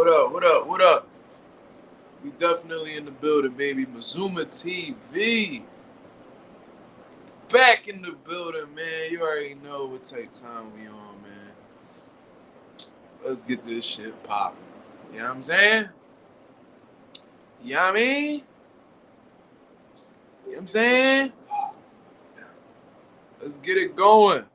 What up? What up? What up? We definitely in the building, baby. Mazuma TV. Back in the building, man. You already know what type time we on, man. Let's get this shit popping. You know what I'm saying? You know what I mean? You know what I'm saying? Let's get it going.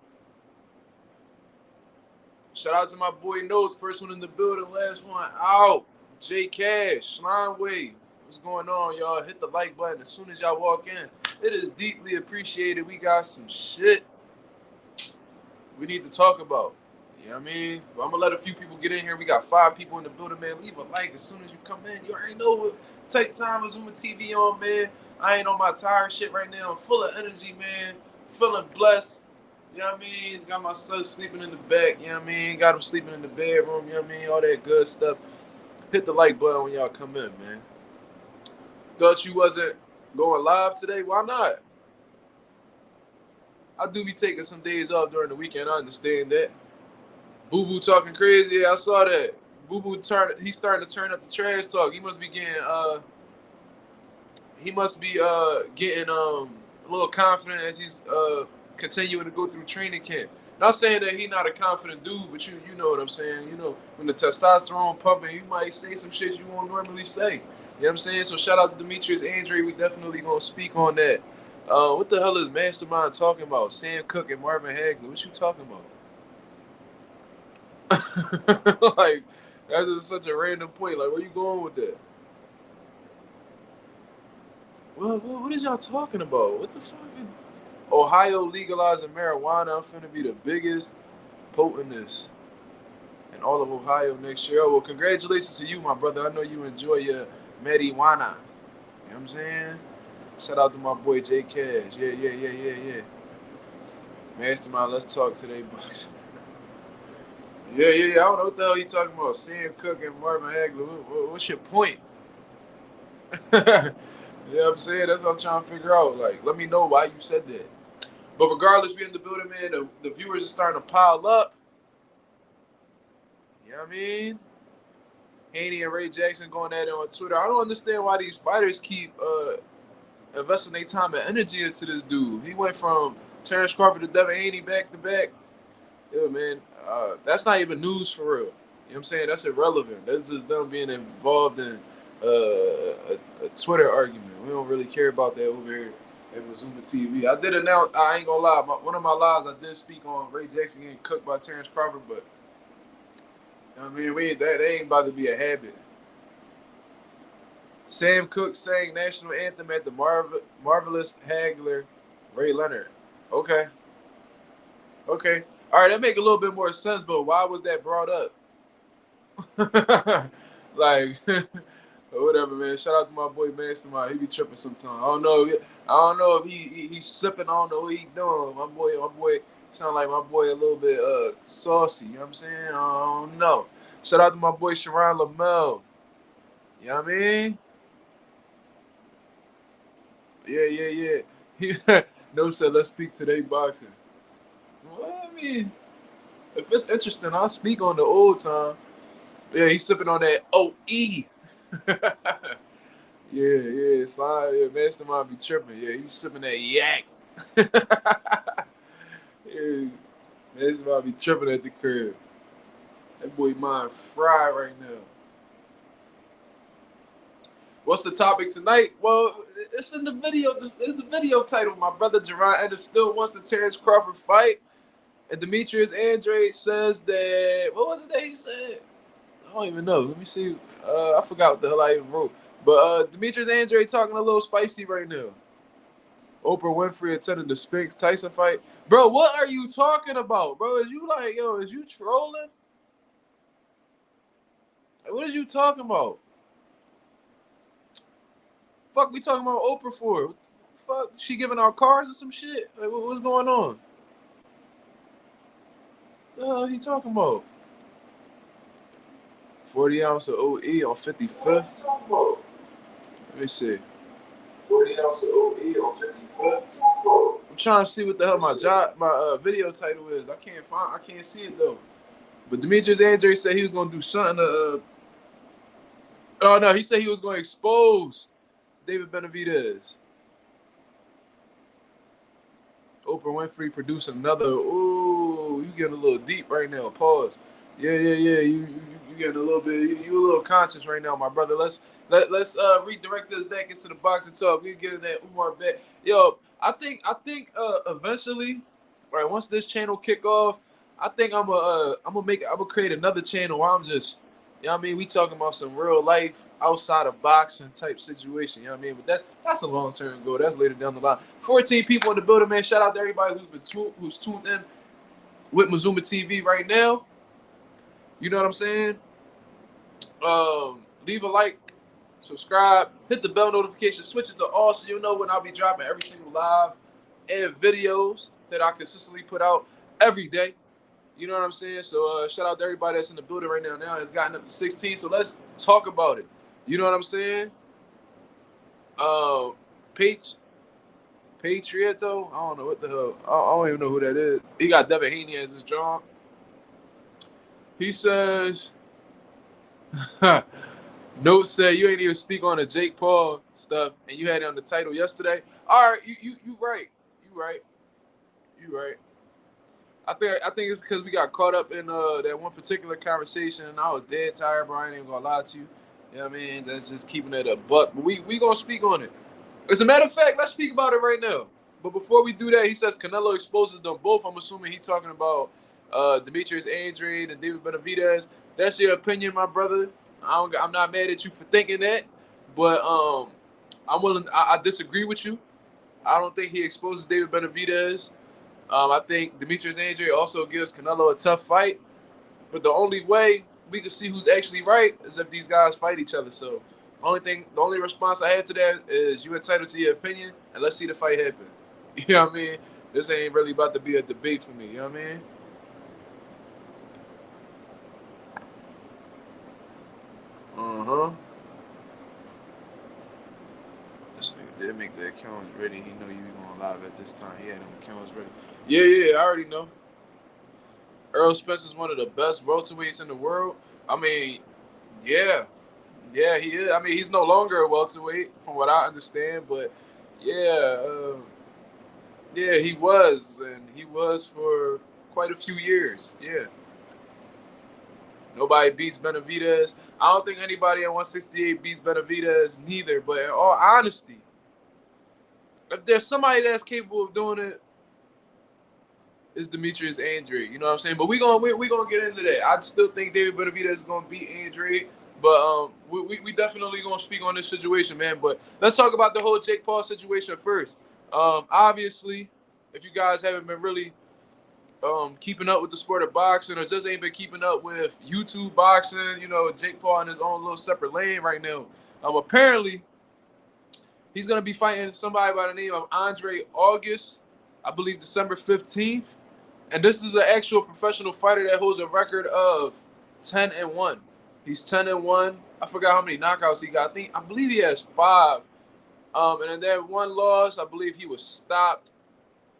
Shout out to my boy Nose. First one in the building, last one out. J Cash, Slime Wave. What's going on, y'all? Hit the like button as soon as y'all walk in. It is deeply appreciated. We got some shit we need to talk about. You know what I mean? But I'm going to let a few people get in here. We got 5 people in the building, man. Leave a like as soon as you come in. You already know what type time Zuma TV on, man. I ain't on my tired shit right now. I'm full of energy, man. Feeling blessed. You know what I mean? Got my son sleeping in the back. You know what I mean? Got him sleeping in the bedroom. You know what I mean? All that good stuff. Hit the like button when y'all come in, man. Thought you wasn't going live today? Why not? I do be taking some days off during the weekend. I understand that. Boo Boo talking crazy. Yeah, I saw that. Boo Boo he's starting to turn up the trash talk. He must be getting getting a little confident as he's continuing to go through training camp. Not saying that he's not a confident dude, but you know what I'm saying. You know, when the testosterone pumping, you might say some shit you won't normally say. You know what I'm saying? So shout out to Demetrius Andrade. We definitely gonna speak on that. What the hell is Mastermind talking about? Sam Cooke and Marvin Hagler. What you talking about? Like, that's just such a random point. Like, where you going with that? Well, what is y'all talking about? What the fuck is Ohio legalizing marijuana? I'm finna be the biggest potentest in all of Ohio next year. Well, congratulations to you, my brother. I know you enjoy your marijuana. You know what I'm saying? Shout out to my boy J Cash. Yeah. Mastermind, let's talk today, box. Yeah. I don't know what the hell you talking about. Sam Cooke and Marvin Hagler. What's your point? You know what I'm saying? That's what I'm trying to figure out. Like, let me know why you said that. But regardless, we in the building, man. The viewers are starting to pile up. You know what I mean? Haney and Ray Jackson going at it on Twitter. I don't understand why these fighters keep investing their time and energy into this dude. He went from Terence Crawford to Devin Haney back to back. Yeah, man. That's not even news for real. You know what I'm saying? That's irrelevant. That's just them being involved in a Twitter argument. We don't really care about that over here at Mazuma TV. I did announce, I ain't gonna lie, one of my lives I did speak on Ray Jackson getting cooked by Terence Crawford, but I mean, that ain't about to be a habit. Sam Cooke sang national anthem at the Marvelous Hagler Ray Leonard. Okay. All right, that make a little bit more sense, but why was that brought up? Like, whatever, man. Shout out to my boy Mastermind. He be tripping sometimes. I don't know if he's sipping. I don't know what he doing. My boy sound like my boy a little bit saucy. You know what I'm saying? I don't know. Shout out to my boy Jaron Lamel. You know what I mean? Yeah. No said, let's speak today boxing. Well, I mean, if it's interesting, I'll speak on the old time. Yeah, he's sipping on that OE. Yeah, slide. Yeah, Mastermind be tripping. Yeah, he's sipping that yak. Yeah, Mastermind be tripping at the crib. That boy mind fried right now. What's the topic tonight? Well, it's in the video. It's the video title. My brother Jon Ennis still wants the Terence Crawford fight. And Demetrius Andrade says that, what was it that he said? I don't even know. Let me see. I forgot what the hell I even wrote. But Demetrius Andrade talking a little spicy right now. Oprah Winfrey attended the Spence Tyson fight. Bro, what are you talking about, bro? Is you trolling? What is you talking about? Fuck, we talking about Oprah for? What the fuck? She giving out cars or some shit? Like, what's going on? What the hell he talking about? 40 ounce of OE on 55th. Let me see. 40 ounce of OE on 55th. I'm trying to see what the hell my video title is. I can't see it though. But Demetrius Andrade said he was gonna do something to Oh no, he said he was going to expose David Benavidez. Oprah Winfrey producing another. Ooh, you getting a little deep right now. Pause. Yeah. You getting a little bit. You a little conscious right now, my brother. Let's redirect this back into the box and talk. We get in that Umar back. Yo, I think eventually, right, once this channel kick off, I think I'm gonna create another channel where I'm just, you know what I mean, we talking about some real life outside of boxing type situation, you know what I mean? But that's a long term goal. That's later down the line. 14 people in the building, man. Shout out to everybody who's tuned in with Mazuma TV right now. You know what I'm saying? Leave a like, subscribe, hit the bell notification, switch it to all so you'll know when I'll be dropping every single live and videos that I consistently put out every day. You know what I'm saying? So shout out to everybody that's in the building right now. Now it's gotten up to 16. So let's talk about it. You know what I'm saying? Patrioto. I don't know what the hell. I don't even know who that is. He got Devin Haney as his job. He says, Note said you ain't even speak on the Jake Paul stuff, and you had it on the title yesterday. All right, you right. You right. I think it's because we got caught up in that one particular conversation, and I was dead tired, bro. I ain't even gonna lie to you. You know what I mean? That's just keeping it a buck. But we gonna speak on it. As a matter of fact, let's speak about it right now. But before we do that, he says Canelo exposes them both. I'm assuming he's talking about Demetrius Andrade and David Benavidez. That's your opinion, my brother. I'm not mad at you for thinking that, but I'm willing. I disagree with you. I don't think he exposes David Benavidez. I think Demetrius Andrade also gives Canelo a tough fight. But the only way we can see who's actually right is if these guys fight each other. So the only response I have to that is you entitled to your opinion, and let's see the fight happen. You know what I mean? This ain't really about to be a debate for me. You know what I mean? This nigga did make the accounts ready. He know you be going live at this time. He had them accounts ready. Yeah, I already know. Errol Spence is one of the best welterweights in the world. I mean, yeah, he is. I mean, he's no longer a welterweight, from what I understand. But yeah, he was, and he was for quite a few years. Yeah, nobody beats Benavidez. I don't think anybody at 168 beats Benavidez neither. But in all honesty, if there's somebody that's capable of doing it, it's Demetrius Andrade. You know what I'm saying? But we gonna get into that. I still think David Benavidez is gonna beat Andrade. But we definitely gonna speak on this situation, man. But let's talk about the whole Jake Paul situation first. Obviously, if you guys haven't been really keeping up with the sport of boxing, or just ain't been keeping up with YouTube boxing, you know, Jake Paul in his own little separate lane right now. Apparently, he's gonna be fighting somebody by the name of Andrade August, I believe December 15th. And this is an actual professional fighter that holds a record of 10-1. He's 10-1. I forgot how many knockouts he got. I believe he has 5. And in that one loss, I believe he was stopped.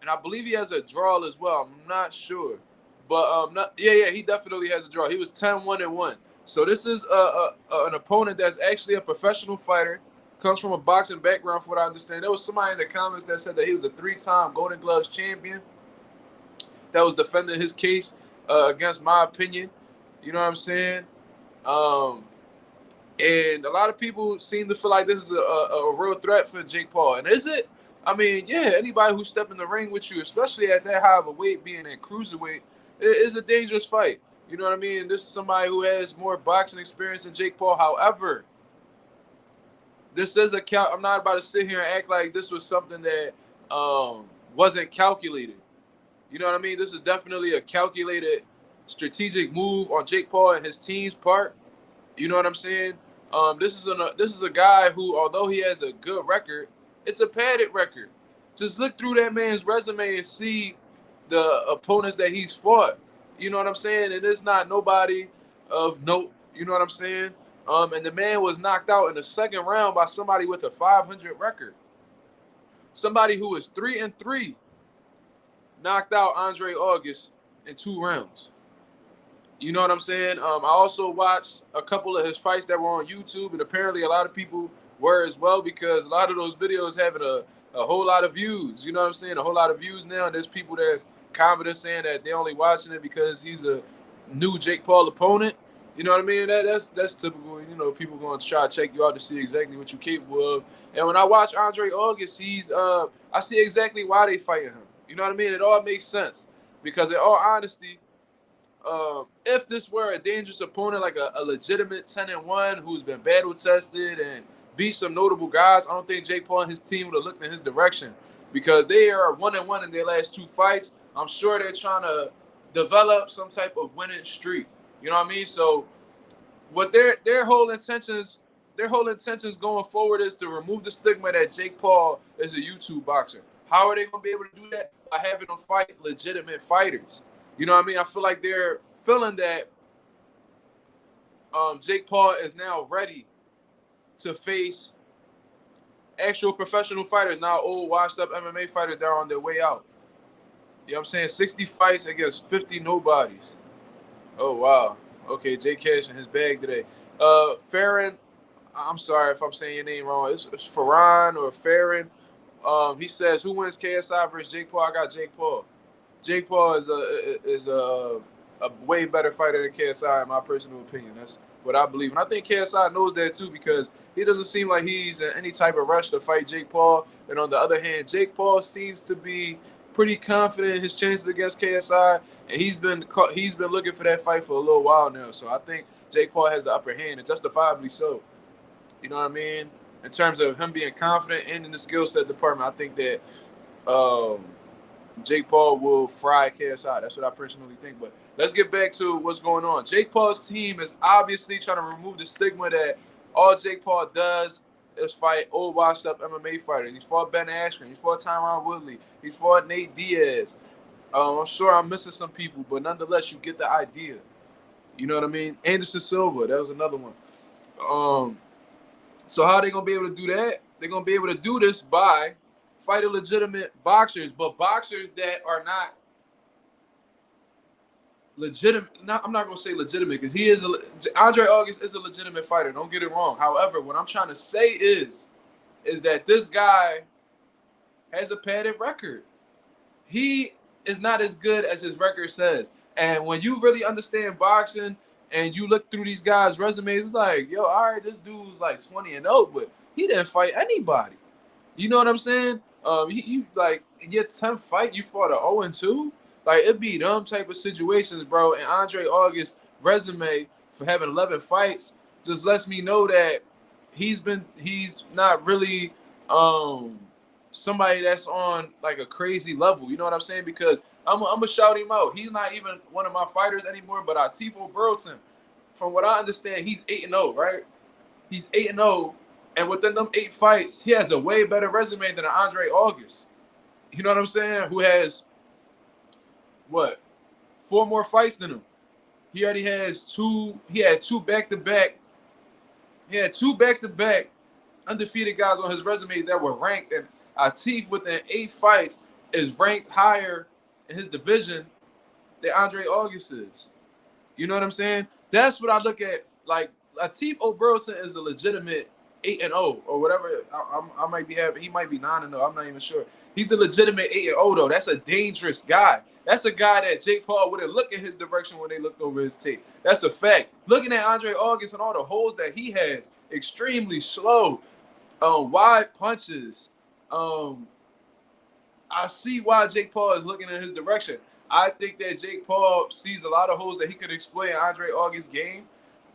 And I believe he has a draw as well. I'm not sure. But he definitely has a draw. He was 10-1-1. So this is an opponent that's actually a professional fighter. Comes from a boxing background, from what I understand. There was somebody in the comments that said that he was a 3-time Golden Gloves champion that was defending his case against my opinion. You know what I'm saying? And a lot of people seem to feel like this is a real threat for Jake Paul. And is it? I mean, yeah, anybody who step in the ring with you, especially at that high of a weight, being in cruiserweight, is a dangerous fight. You know what I mean? This is somebody who has more boxing experience than Jake Paul. However, this is I'm not about to sit here and act like this was something that wasn't calculated. You know what I mean? This is definitely a calculated, strategic move on Jake Paul and his team's part. You know what I'm saying? This is a guy who, although he has a good record, it's a padded record. Just look through that man's resume and see the opponents that he's fought. You know what I'm saying? And it's not nobody of note. You know what I'm saying? And the man was knocked out in the second round by somebody with a 500 record. Somebody who is 3-3 knocked out Andrade August in 2 rounds. You know what I'm saying? I also watched a couple of his fights that were on YouTube, and apparently a lot of people were as well because a lot of those videos having a whole lot of views. You know what I'm saying? A whole lot of views now, and there's people that's commenting saying that they only watching it because he's a new Jake Paul opponent. You know what I mean? That's typical. You know, people going to try to check you out to see exactly what you're capable of. And when I watch Andre August, I see exactly why they fighting him. You know what I mean? It all makes sense because, in all honesty, if this were a dangerous opponent, like a legitimate 10-1 who's been battle tested and beat some notable guys, I don't think Jake Paul and his team would have looked in his direction because they are 1-1 in their last 2 fights. I'm sure they're trying to develop some type of winning streak. You know what I mean? So what their whole intentions going forward is to remove the stigma that Jake Paul is a YouTube boxer. How are they going to be able to do that? By having them fight legitimate fighters. You know what I mean? I feel like they're feeling that Jake Paul is now ready to face actual professional fighters, not old, washed-up MMA fighters that are on their way out. You know what I'm saying? 60 fights against 50 nobodies. Oh, wow. Okay, Jay Cash in his bag today. Farron, I'm sorry if I'm saying your name wrong. It's Farron or Farron. He says, who wins KSI versus Jake Paul? I got Jake Paul. Jake Paul is a way better fighter than KSI, in my personal opinion. That's what I believe. And I think KSI knows that, too, because he doesn't seem like he's in any type of rush to fight Jake Paul. And on the other hand, Jake Paul seems to be pretty confident in his chances against KSI, and he's been looking for that fight for a little while now. So I think Jake Paul has the upper hand, and justifiably so. You know what I mean? In terms of him being confident and in the skill set department, I think that Jake Paul will fry KSI. That's what I personally think. But let's get back to what's going on. Jake Paul's team is obviously trying to remove the stigma that all Jake Paul does is fight old washed-up MMA fighters. He's fought Ben Askren. He's fought Tyron Woodley. He's fought Nate Diaz. I'm sure I'm missing some people, but nonetheless, you get the idea. You know what I mean? Anderson Silva, that was another one. So how are they going to be able to do that? They're going to be able to do this by fighting legitimate boxers, but boxers that are not legitimate. I'm not going to say legitimate because Andre August is a legitimate fighter. Don't get it wrong. However, what I'm trying to say is that this guy has a padded record. He is not as good as his record says. And when you really understand boxing and you look through these guys' resumes, it's like, yo, all right, this dude's like 20-0, but he didn't fight anybody. You know what I'm saying? You like in your 10th fight, you fought a 0-2. Like, it'd be them type of situations, bro. And Andre August's resume for having 11 fights just lets me know that he's not really somebody that's on like a crazy level. You know what I'm saying? Because I'm gonna shout him out. He's not even one of my fighters anymore, but Tifo Burlton, from what I understand, he's 8-0, right? He's 8-0, and within them 8 fights, he has a way better resume than Andre August. You know what I'm saying? Who has 4 more fights than him. He already has 2. He had 2 back-to-back. He had 2 back-to-back undefeated guys on his resume that were ranked, and Atif within 8 fights is ranked higher in his division than Andre August is. You know what I'm saying? That's what I look at. Like, Atif O'Burlton is a legitimate 8-0 or whatever. I might be having. He might be 9-0. I'm not even sure. He's a legitimate 8-0 though. That's a dangerous guy. That's a guy that Jake Paul wouldn't look in his direction when they looked over his tape. That's a fact. Looking at Andre August and all the holes that he has, extremely slow, wide punches. I see why Jake Paul is looking in his direction. I think that Jake Paul sees a lot of holes that he could exploit in Andre August's game.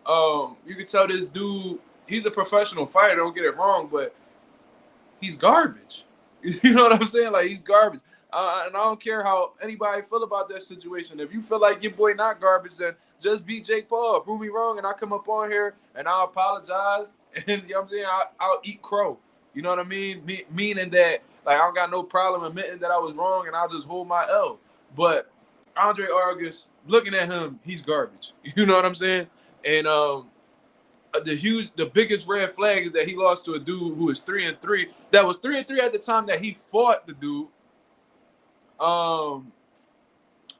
You can tell this dude, he's a professional fighter, don't get it wrong, but he's garbage. You know what I'm saying? Like, he's garbage. And I don't care how anybody feel about that situation. If you feel like your boy not garbage, then just beat Jake Paul. Prove me wrong, and I'll come up on here, and I'll apologize. And, you know what I'm saying, I'll eat crow. You know what I mean? Meaning that, like, I don't got no problem admitting that I was wrong, and I'll just hold my L. But Andre August, looking at him, he's garbage. You know what I'm saying? And the biggest red flag is that he lost to a dude who is 3-3. That was 3-3 at the time that he fought the dude.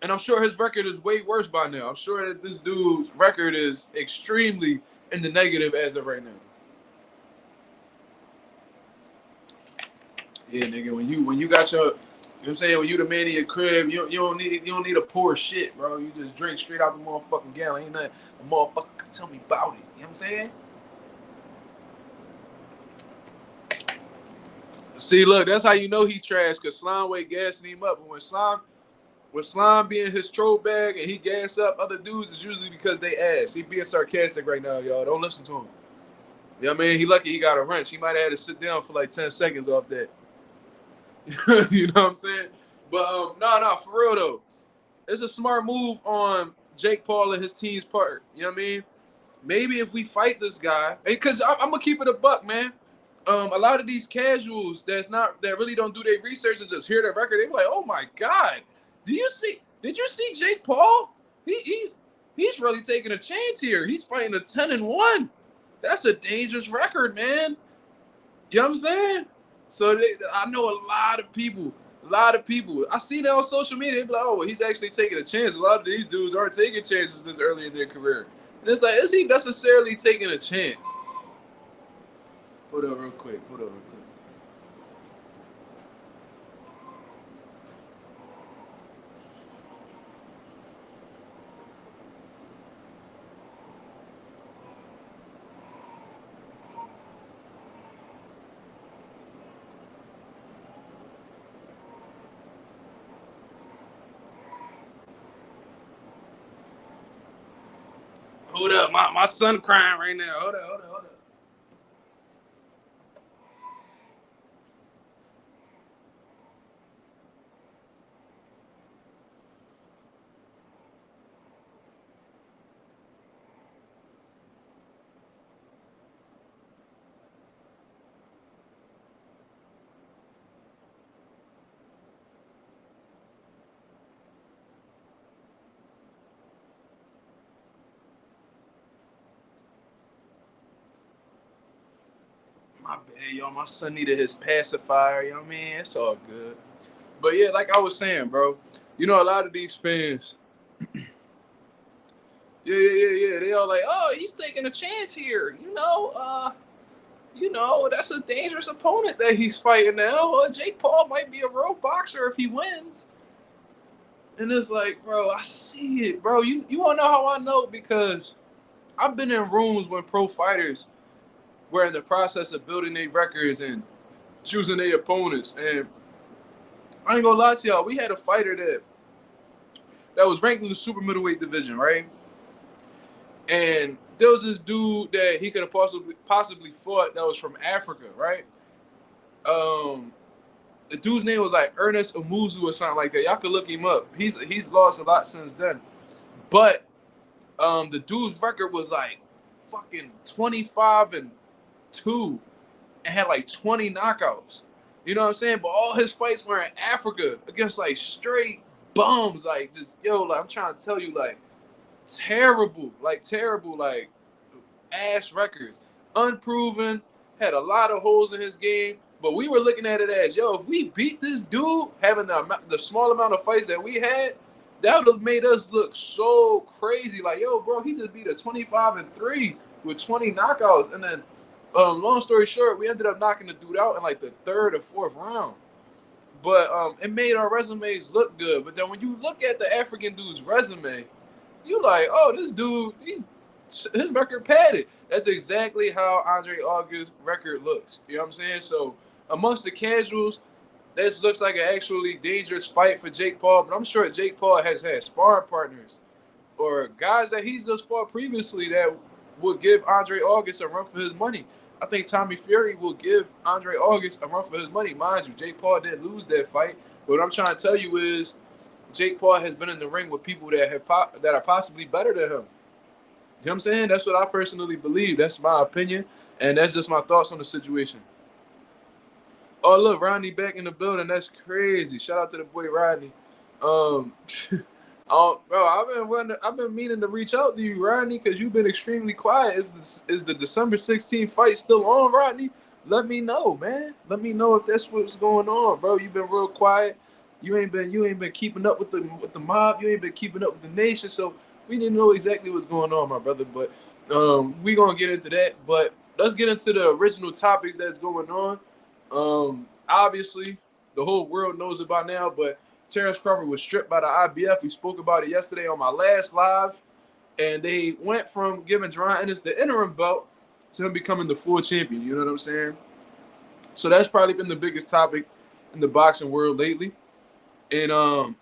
And I'm sure his record is way worse by now. I'm sure that this dude's record is extremely in the negative as of right now. Yeah, nigga, when you got your, you know what I'm saying, when you the man in your crib, you don't need to pour shit, bro. You just drink straight out the motherfucking gallon. Ain't nothing a motherfucker can tell me about it. You know what I'm saying? See, look, that's how you know he trash, cause Slime way gassing him up. And when Slime be in his troll bag and he gas up other dudes, it's usually because they ass. He being sarcastic right now, y'all. Don't listen to him. You know what I mean? He lucky he got a wrench. He might have had to sit down for like 10 seconds off that. You know what I'm saying? But no, for real though. It's a smart move on Jake Paul and his team's part. You know what I mean? Maybe if we fight this guy, because I'm gonna keep it a buck, man. A lot of these casuals that really don't do their research and just hear the record, they be like, oh my God, did you see Jake Paul? He's really taking a chance here. He's fighting a 10-1. That's a dangerous record, man. You know what I'm saying? So I know a lot of people. I see that on social media. They be like, oh, he's actually taking a chance. A lot of these dudes aren't taking chances this early in their career. And it's like, is he necessarily taking a chance? Hold on real quick. Hold up. My son crying right now. Hold up. My bad, y'all. My son needed his pacifier. You know what I mean? It's all good. But yeah, like I was saying, bro, you know, a lot of these fans, yeah. They all like, oh, he's taking a chance here. That's a dangerous opponent that he's fighting now. Jake Paul might be a real boxer if he wins. And it's like, bro, I see it, bro. You want to know how I know? Because I've been in rooms when pro fighters were in the process of building their records and choosing their opponents. And I ain't gonna lie to y'all, we had a fighter that was ranked in the super middleweight division, right? And there was this dude that he could have possibly fought that was from Africa, right? The dude's name was like Ernest Umuzu or something like that. Y'all could look him up. He's lost a lot since then. But the dude's record was like fucking 25-2 and had like 20 knockouts. You know what I'm saying? But all his fights were in Africa against like straight bums. Like just I'm trying to tell you, like terrible ass records. Unproven, had a lot of holes in his game. But we were looking at it as, if we beat this dude, having the small amount of fights that we had, that would have made us look so crazy. Like, bro, he just beat a 25-3 with 20 knockouts. And then, long story short, we ended up knocking the dude out in like the 3rd or 4th round. But it made our resumes look good. But then when you look at the African dude's resume, you like, oh, this dude, his record padded. That's exactly how Andrade August's record looks. You know what I'm saying? So amongst the casuals, this looks like an actually dangerous fight for Jake Paul. But I'm sure Jake Paul has had sparring partners or guys that he's just fought previously that would give Andrade August a run for his money. I think Tommy Fury will give Andrade August a run for his money. Mind you, Jake Paul did lose that fight. But what I'm trying to tell you is Jake Paul has been in the ring with people that are possibly better than him. You know what I'm saying? That's what I personally believe. That's my opinion. And that's just my thoughts on the situation. Oh, look, Rodney back in the building. That's crazy. Shout out to the boy Rodney. Bro, I've been meaning to reach out to you, Rodney, because you've been extremely quiet. Is the December 16th fight still on, Rodney? Let me know, man. Let me know if that's what's going on, bro. You've been real quiet. You ain't been keeping up with the mob. You ain't been keeping up with the nation. So we didn't know exactly what's going on, my brother. But we gonna get into that. But let's get into the original topics that's going on. Obviously, the whole world knows it by now. But Terence Crawford was stripped by the IBF. We spoke about it yesterday on my last live, and they went from giving Jon Ennis the interim belt to him becoming the full champion. You know what I'm saying? So that's probably been the biggest topic in the boxing world lately. And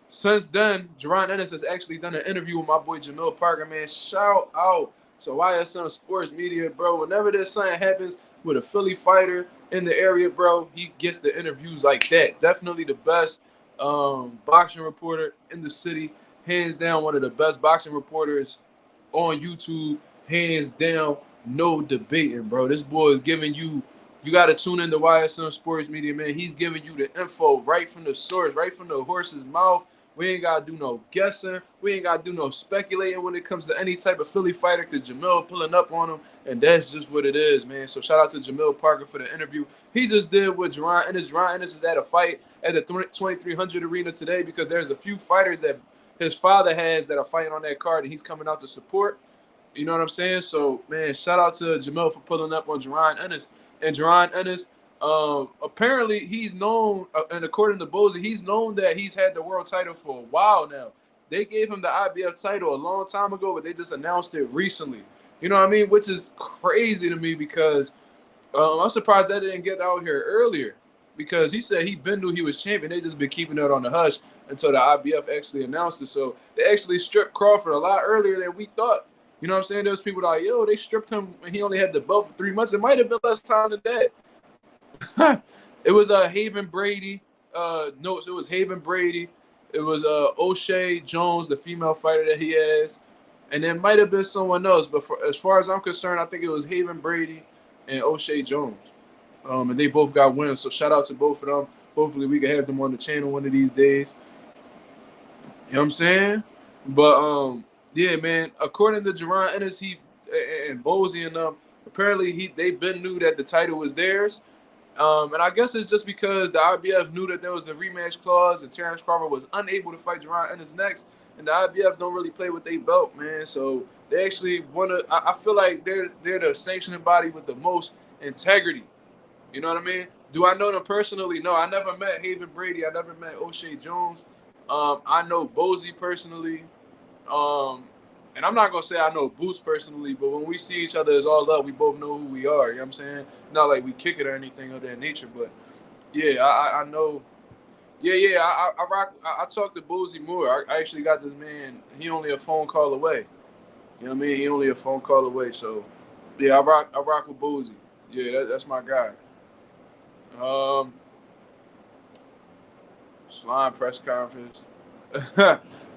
since then, Jon Ennis has actually done an interview with my boy Jamil Parker, man. Shout out to YSM Sports Media, bro. Whenever there's something happens with a Philly fighter in the area, bro, he gets the interviews like that. Definitely the best boxing reporter in the city. Hands down, one of the best boxing reporters on YouTube. Hands down, no debating, bro. This boy is giving you got to tune into YSM Sports Media, man. He's giving you the info right from the source, right from the horse's mouth. We ain't got to do no guessing. We ain't got to do no speculating when it comes to any type of Philly fighter because Jamil pulling up on him, and that's just what it is, man. So shout out to Jamil Parker for the interview. He just did with Jon Ennis. Jon Ennis is at a fight at the 2300 arena today because there's a few fighters that his father has that are fighting on that card, and he's coming out to support. You know what I'm saying? So, man, shout out to Jamil for pulling up on Jon Ennis. And Jon Ennis, apparently he's known, and according to Bozy, he's known that he's had the world title for a while now. They gave him the IBF title a long time ago, but they just announced it recently. You know what I mean? Which is crazy to me because I'm surprised that didn't get out here earlier because he said he been knew he was champion. They just been keeping it on the hush until the IBF actually announced it. So they actually stripped Crawford a lot earlier than we thought. You know what I'm saying? There's people that are like, yo, they stripped him and he only had the belt for 3 months. It might have been less time than that. It was Haven Brady. No, it was Haven Brady. It was O'Shea Jones, the female fighter that he has. And it might have been someone else. But as far as I'm concerned, I think it was Haven Brady and O'Shea Jones. And they both got wins. So shout out to both of them. Hopefully we can have them on the channel one of these days. You know what I'm saying? But yeah, man. According to Jon Ennis, he and Bozy and them, apparently they been knew that the title was theirs. And I guess it's just because the IBF knew that there was a rematch clause and Terence Crawford was unable to fight Jon Ennis next. And the IBF don't really play with their belt, man. So they actually want to. I feel like they're the sanctioning body with the most integrity. You know what I mean? Do I know them personally? No, I never met Haven Brady. I never met O'Shea Jones. I know Bozy personally. And I'm not going to say I know Boots personally, but when we see each other as all up, we both know who we are. You know what I'm saying? Not like we kick it or anything of that nature, but yeah, I know. Yeah, I rock. I talk to Bozy more. I actually got this man. He only a phone call away. You know what I mean? He only a phone call away. So yeah, I rock with Bozy. Yeah, that's my guy. Slime press conference.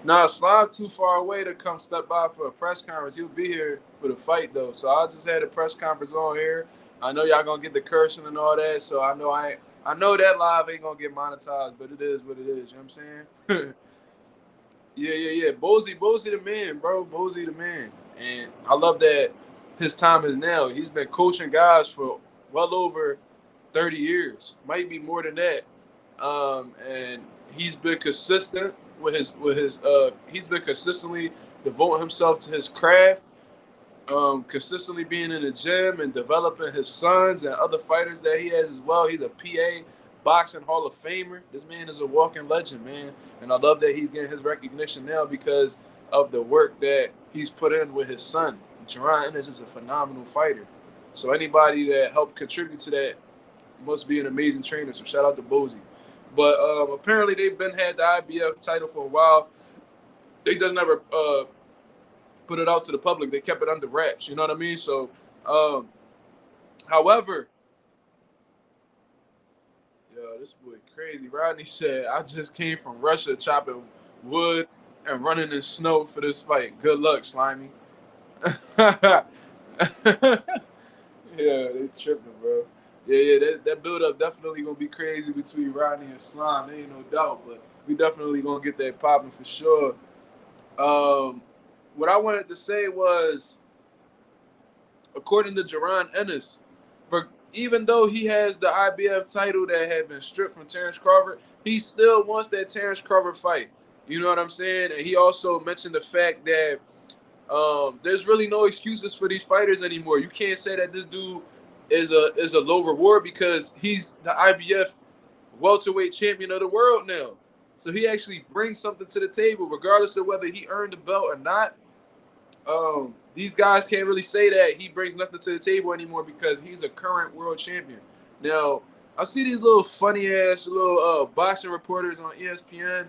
Nah, Slime too far away to come step by for a press conference. He'll be here for the fight though. So I just had a press conference on here. I know y'all gonna get the cursing and all that. So I know that live ain't gonna get monetized, but it is what it is. You know what I'm saying? Yeah. Bozy the man, bro. Bozy the man. And I love that his time is now. He's been coaching guys for well over 30 years. Might be more than that. And he's been consistent with his he's been consistently devoting himself to his craft, consistently being in the gym and developing his sons and other fighters that he has as well. He's a PA boxing Hall of Famer. This man is a walking legend, man. And I love that he's getting his recognition now because of the work that he's put in with his son. Jon Ennis is a phenomenal fighter. So anybody that helped contribute to that must be an amazing trainer. So shout out to Bozy. But apparently they've been had the IBF title for a while. They just never put it out to the public. They kept it under wraps. You know what I mean? So, however, this boy crazy. Rodney said, I just came from Russia chopping wood and running in snow for this fight. Good luck, Slimy. Yeah, they tripping, bro. Yeah, that build-up definitely going to be crazy between Rodney and Slime. There ain't no doubt, but we definitely going to get that popping for sure. What I wanted to say was, according to Jon Ennis, even though he has the IBF title that had been stripped from Terence Crawford, he still wants that Terence Crawford fight. You know what I'm saying? And he also mentioned the fact that there's really no excuses for these fighters anymore. You can't say that this dude is a low reward because he's the IBF welterweight champion of the world now. So he actually brings something to the table, regardless of whether he earned the belt or not. These guys can't really say that he brings nothing to the table anymore because he's a current world champion. Now, I see these little funny ass little boxing reporters on ESPN.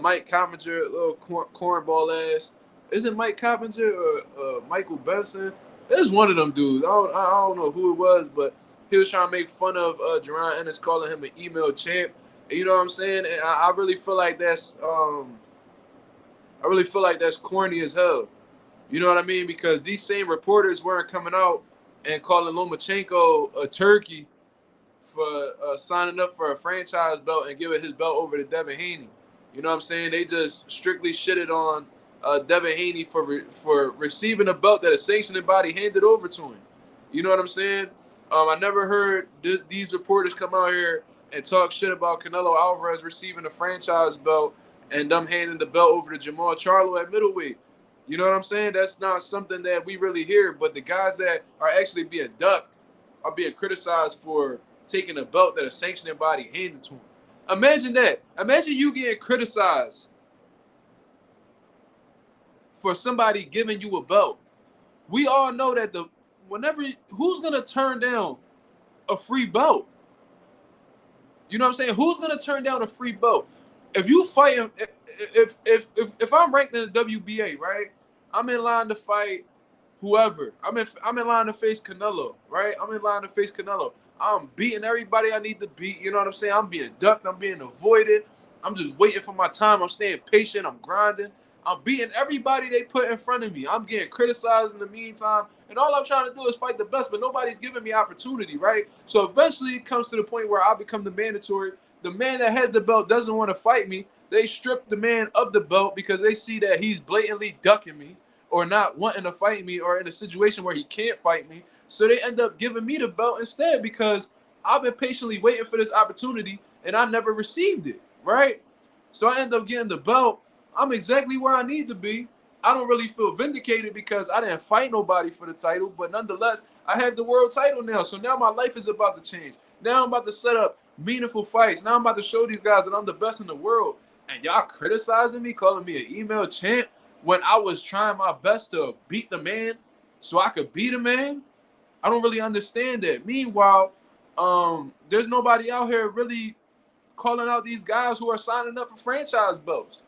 Mike Coppinger, little cornball ass. Is it Mike Coppinger or Michael Benson? It's one of them dudes. I don't know who it was, but he was trying to make fun of Jon Ennis, calling him an email champ. And you know what I'm saying? And I really feel like that's corny as hell. You know what I mean? Because these same reporters weren't coming out and calling Lomachenko a turkey for signing up for a franchise belt and giving his belt over to Devin Haney. You know what I'm saying? They just strictly shitted on Devin Haney for receiving a belt that a sanctioning body handed over to him. You know what I'm saying? I never heard these reporters come out here and talk shit about Canelo Alvarez receiving a franchise belt and them handing the belt over to Jamal Charlo at middleweight. You know what I'm saying? That's not something that we really hear. But the guys that are actually being ducked are being criticized for taking a belt that a sanctioning body handed to them. Imagine that. Imagine you getting criticized for somebody giving you a belt. We all know that who's gonna turn down a free belt? You know what I'm saying? Who's gonna turn down a free belt? If you fight him, if I'm ranked in the WBA, right? I'm in line to fight whoever. I'm in line to face Canelo, right? I'm in line to face Canelo. I'm beating everybody I need to beat. You know what I'm saying? I'm being ducked. I'm being avoided. I'm just waiting for my time. I'm staying patient. I'm grinding. I'm beating everybody they put in front of me. I'm getting criticized in the meantime. And all I'm trying to do is fight the best, but nobody's giving me opportunity, right? So eventually it comes to the point where I become the mandatory. The man that has the belt doesn't want to fight me. They strip the man of the belt because they see that he's blatantly ducking me or not wanting to fight me or in a situation where he can't fight me. So they end up giving me the belt instead because I've been patiently waiting for this opportunity and I never received it, right? So I end up getting the belt. I'm exactly where I need to be. I don't really feel vindicated because I didn't fight nobody for the title, but nonetheless, I have the world title now. So now my life is about to change. Now I'm about to set up meaningful fights. Now I'm about to show these guys that I'm the best in the world. And y'all criticizing me, calling me an email champ when I was trying my best to beat the man so I could beat a man? I don't really understand that. Meanwhile, there's nobody out here really calling out these guys who are signing up for franchise belts.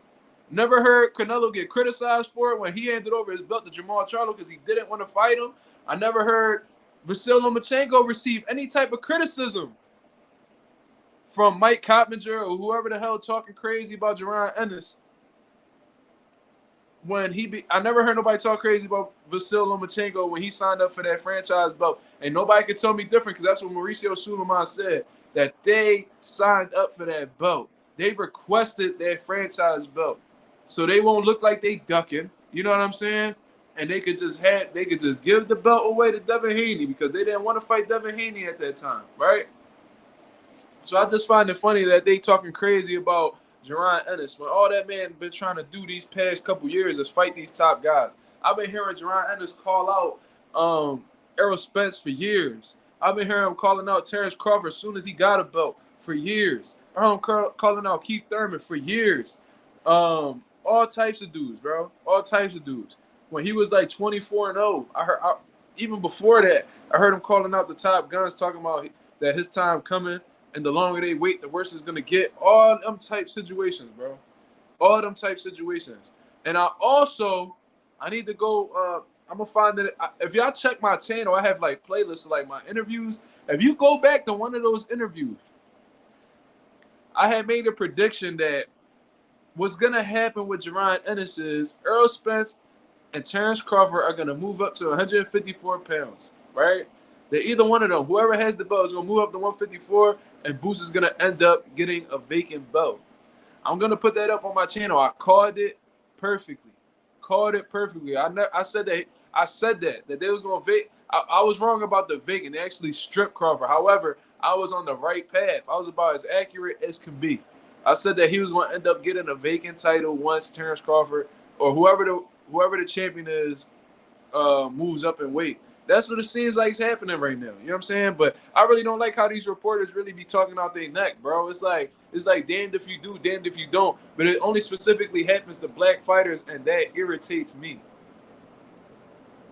Never heard Canelo get criticized for it when he handed over his belt to Jamal Charlo because he didn't want to fight him. I never heard Vasyl Lomachenko receive any type of criticism from Mike Coppinger or whoever the hell talking crazy about Jon Ennis. I never heard nobody talk crazy about Vasyl Lomachenko when he signed up for that franchise belt. And nobody could tell me different because that's what Mauricio Sulaiman said, that they signed up for that belt. They requested that franchise belt. So they won't look like they ducking. You know what I'm saying? And they could just give the belt away to Devin Haney because they didn't want to fight Devin Haney at that time, right? So I just find it funny that they talking crazy about Jon Ennis when all that man been trying to do these past couple years is fight these top guys. I've been hearing Jon Ennis call out Errol Spence for years. I've been hearing him calling out Terence Crawford as soon as he got a belt for years. I heard him calling out Keith Thurman for years. All types of dudes, bro. All types of dudes. When he was like 24-0, even before that, I heard him calling out the top guns, talking about that his time coming, and the longer they wait, the worse it's gonna get. All them type situations, bro. All them type situations. And I need to go. I'm gonna find that if y'all check my channel, I have like playlists of like my interviews. If you go back to one of those interviews, I had made a prediction that what's going to happen with Jon Ennis is Errol Spence and Terence Crawford are going to move up to 154 pounds, right? They're either one of them. Whoever has the belt is going to move up to 154, and Boost is going to end up getting a vacant belt. I'm going to put that up on my channel. I called it perfectly. I said that I said that they was going to vacate. I was wrong about the vacant. They actually stripped Crawford. However, I was on the right path. I was about as accurate as can be. I said that he was going to end up getting a vacant title once Terence Crawford or whoever the champion is moves up in weight. That's what it seems like is happening right now. You know what I'm saying? But I really don't like how these reporters really be talking out their neck, bro. It's like damned if you do, damned if you don't. But it only specifically happens to black fighters, and that irritates me.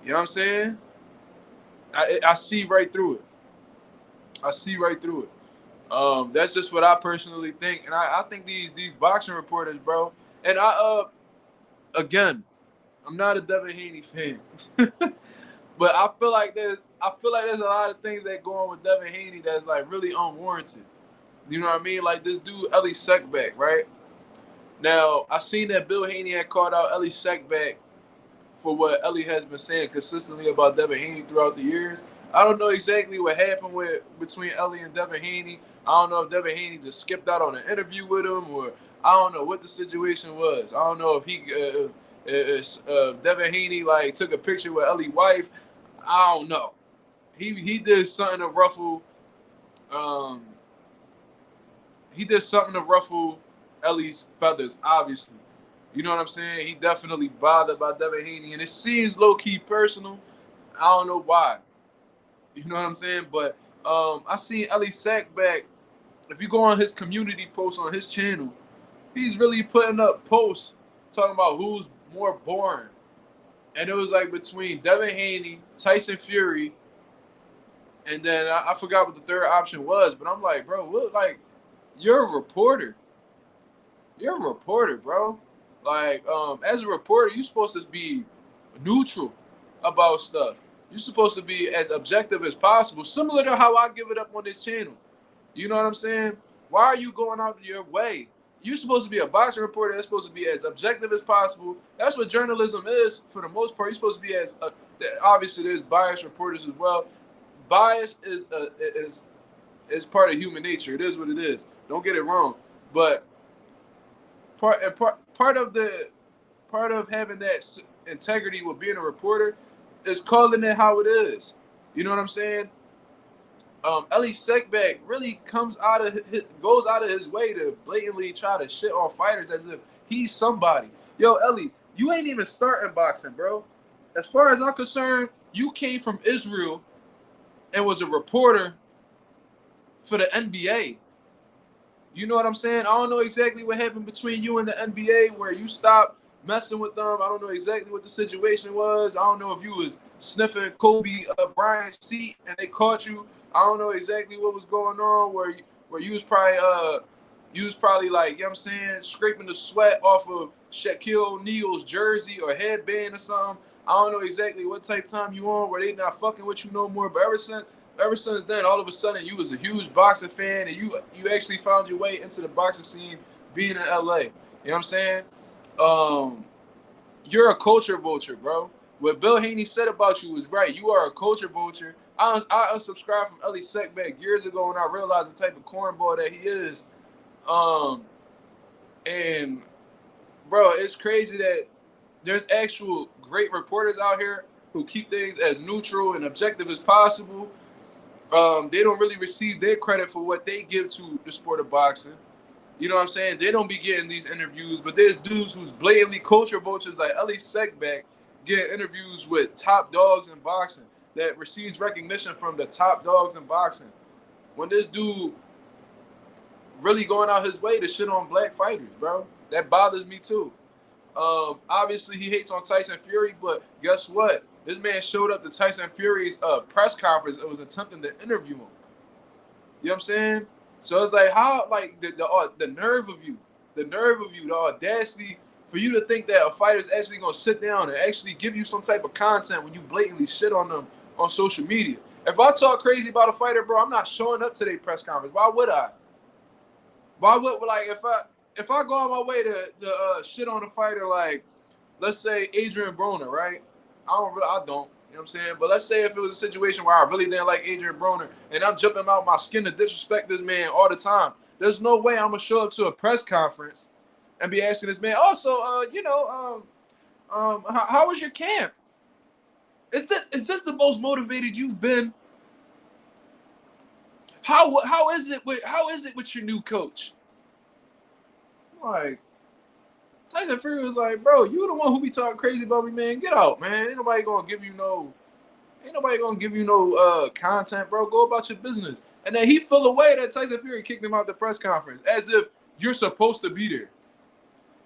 You know what I'm saying? I see right through it. I see right through it. That's just what I personally think. And I think these boxing reporters, bro, and again, I'm not a Devin Haney fan. But I feel like there's a lot of things that go on with Devin Haney that's like really unwarranted. You know what I mean? Like this dude Ellie Seck back, right? Now I seen that Bill Haney had called out Ellie Seck back for what Ellie has been saying consistently about Devin Haney throughout the years. I don't know exactly what happened between Ellie and Devin Haney. I don't know if Devin Haney just skipped out on an interview with him, or I don't know what the situation was. I don't know if Devin Haney like took a picture with Ellie's wife. I don't know. He did something to ruffle. He did something to ruffle Ellie's feathers. Obviously, you know what I'm saying. He definitely bothered by Devin Haney, and it seems low key personal. I don't know why. You know what I'm saying? But I seen Ellie Seck back. If you go on his community posts on his channel, he's really putting up posts talking about who's more boring. And it was like between Devin Haney, Tyson Fury, and then I forgot what the third option was. But I'm like, bro, what, like, you're a reporter. You're a reporter, bro. Like, as a reporter, you're supposed to be neutral about stuff. You're supposed to be as objective as possible, similar to how I give it up on this channel. You know what I'm saying? Why are you going out of your way? You're supposed to be a boxing reporter that's supposed to be as objective as possible. That's what journalism is for the most part. You're supposed to be as obviously there's biased reporters as well. Bias is part of human nature. It is what it is. Don't get it wrong. But part of having that integrity with being a reporter is calling it how it is. You know what I'm saying? Ellie Seck really goes out of his way to blatantly try to shit on fighters as if he's somebody. Yo, Ellie, you ain't even starting boxing, bro. As far as I'm concerned, you came from Israel and was a reporter for the NBA. You know what I'm saying? I don't know exactly what happened between you and the NBA where you stopped messing with them. I don't know exactly what the situation was. I don't know if you was sniffing Kobe Bryant's seat and they caught you. I don't know exactly what was going on where you was probably like, you know what I'm saying, scraping the sweat off of Shaquille O'Neal's jersey or headband or something. I don't know exactly what type of time you on where they not fucking with you no more. But ever since then, all of a sudden you was a huge boxing fan and you actually found your way into the boxing scene being in LA. You know what I'm saying? You're a culture vulture, bro. What Bill Haney said about you was right. You are a culture vulture. I unsubscribed from Ellie Seck back years ago when I realized the type of cornball that he is. And bro, it's crazy that there's actual great reporters out here who keep things as neutral and objective as possible. They don't really receive their credit for what they give to the sport of boxing. You know what I'm saying? They don't be getting these interviews, but there's dudes who's blatantly culture vultures like Ellie Seck back getting interviews with top dogs in boxing that receives recognition from the top dogs in boxing. When this dude really going out his way to shit on black fighters, bro, that bothers me too. Obviously, he hates on Tyson Fury, but guess what? This man showed up to Tyson Fury's press conference and was attempting to interview him. You know what I'm saying? So it's like, how, like, the nerve of you, the audacity for you to think that a fighter's actually going to sit down and actually give you some type of content when you blatantly shit on them on social media. If I talk crazy about a fighter, bro, I'm not showing up to their press conference. Why would I? Why would, like, if I go on my way to shit on a fighter like, let's say Adrian Broner, right? I don't, you know what I'm saying? But let's say if it was a situation where I really didn't like Adrian Broner and I'm jumping out my skin to disrespect this man all the time, there's no way I'm going to show up to a press conference and be asking this man, how was your camp? Is this the most motivated you've been? How is it with your new coach? Like, Tyson Fury was like, bro, you the one who be talking crazy about me, man. Get out, man. Ain't nobody gonna give you no content, bro. Go about your business. And then he fell away that Tyson Fury kicked him out the press conference, as if you're supposed to be there,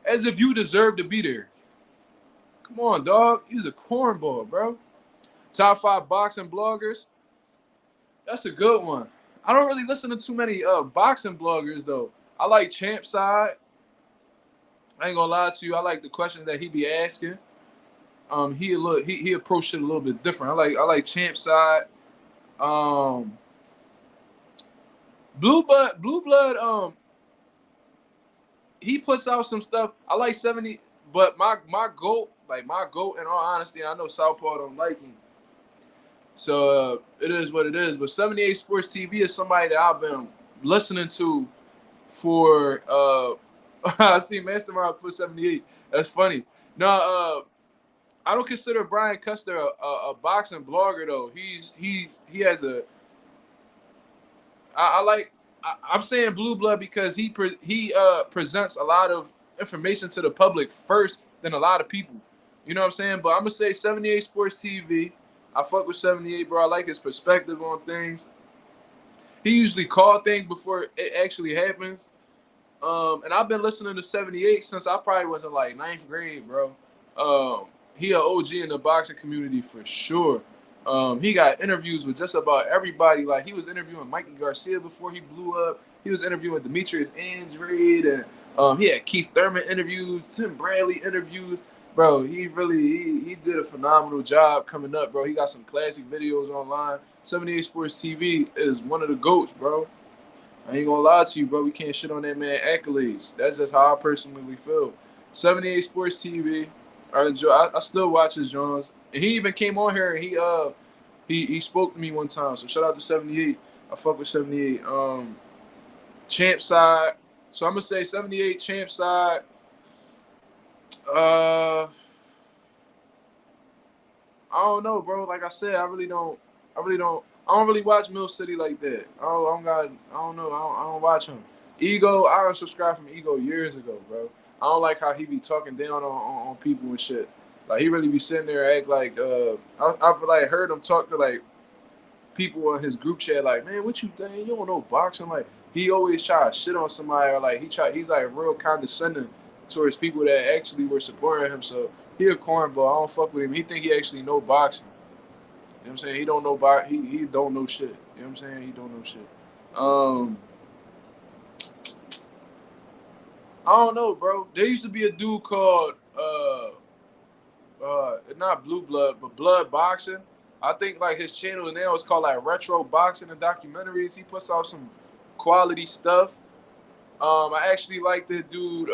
as if you deserve to be there. Come on, dog. He's a cornball, bro. Top 5 boxing bloggers. That's a good one. I don't really listen to too many boxing bloggers though. I like Champ Side. I ain't gonna lie to you. I like the questions that he be asking. He approached it a little bit different. I like Champ Side. Blue Blood. He puts out some stuff. I like 70, but my goat, in all honesty, I know Southpaw don't like him. So it is what it is. But 78 Sports TV is somebody that I've been listening to for I see Mastermind put 78. That's funny. No, I don't consider Brian Kuster a boxing blogger though. He has a I'm saying Blue Blood because he presents a lot of information to the public first than a lot of people. You know what I'm saying? But I'm gonna say 78 Sports TV. I fuck with 78, bro. I like his perspective on things. He usually called things before it actually happens. And I've been listening to 78 since I probably was in like 9th grade, bro. He an OG in the boxing community for sure. He got interviews with just about everybody. Like he was interviewing Mikey Garcia before he blew up. He was interviewing Demetrius Andrade, and he had Keith Thurman interviews, Tim Bradley interviews. Bro, he did a phenomenal job coming up, bro. He got some classic videos online. 78 Sports TV is one of the GOATs, bro. I ain't gonna lie to you, bro. We can't shit on that man accolades. That's just how I personally feel. 78 Sports TV. I still watch his Johns. And he even came on here and he spoke to me one time. So shout out to 78. I fuck with 78. Champ Side. So I'm gonna say 78 Champ Side. I don't know, bro. Like I said, I don't really watch Mill City like that. I don't know. I don't watch him. Ego, I unsubscribed from Ego years ago, bro. I don't like how he be talking down on people and shit. Like he really be sitting there and act like I've like heard him talk to like people on his group chat like, man, what you think? You don't know boxing? Like he always try to shit on somebody or like he's like real condescending towards people that actually were supporting him. So he a cornball. I don't fuck with him. He think he actually know boxing. You know what I'm saying? He don't know he don't know shit. You know what I'm saying? He don't know shit. I don't know, bro. There used to be a dude called not Blue Blood, but Blood Boxing. I think like his channel now is called like Retrobox and documentaries. He puts out some quality stuff. I actually like the dude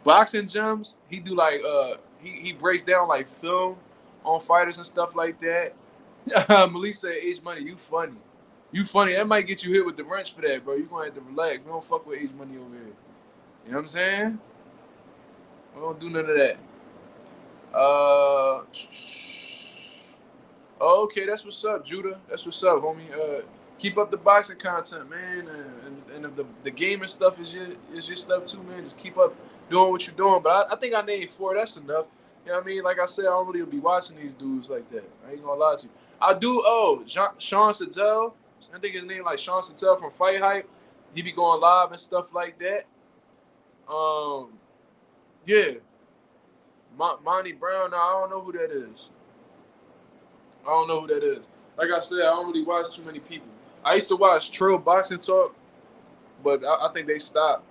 Boxing Gems. He do like he breaks down like film on fighters and stuff like that. Malik said, H Money, you funny. You funny. That might get you hit with the wrench for that, bro. You gonna have to relax. We don't fuck with H Money over here. You know what I'm saying? We don't do none of that. Okay, that's what's up, Judah. That's what's up, homie. Keep up the boxing content, man. And if the gaming stuff is your stuff too, man, just keep up doing what you're doing. But I think I named 4. That's enough. You know what I mean? Like I said, I don't really be watching these dudes like that. I ain't gonna lie to you. I do. Sean Sattel. I think his name like Sean Sattel from Fight Hype. He be going live and stuff like that. Yeah. Monty Brown. No, I don't know who that is. Like I said, I don't really watch too many people. I used to watch Trill Boxing Talk, but I think they stopped.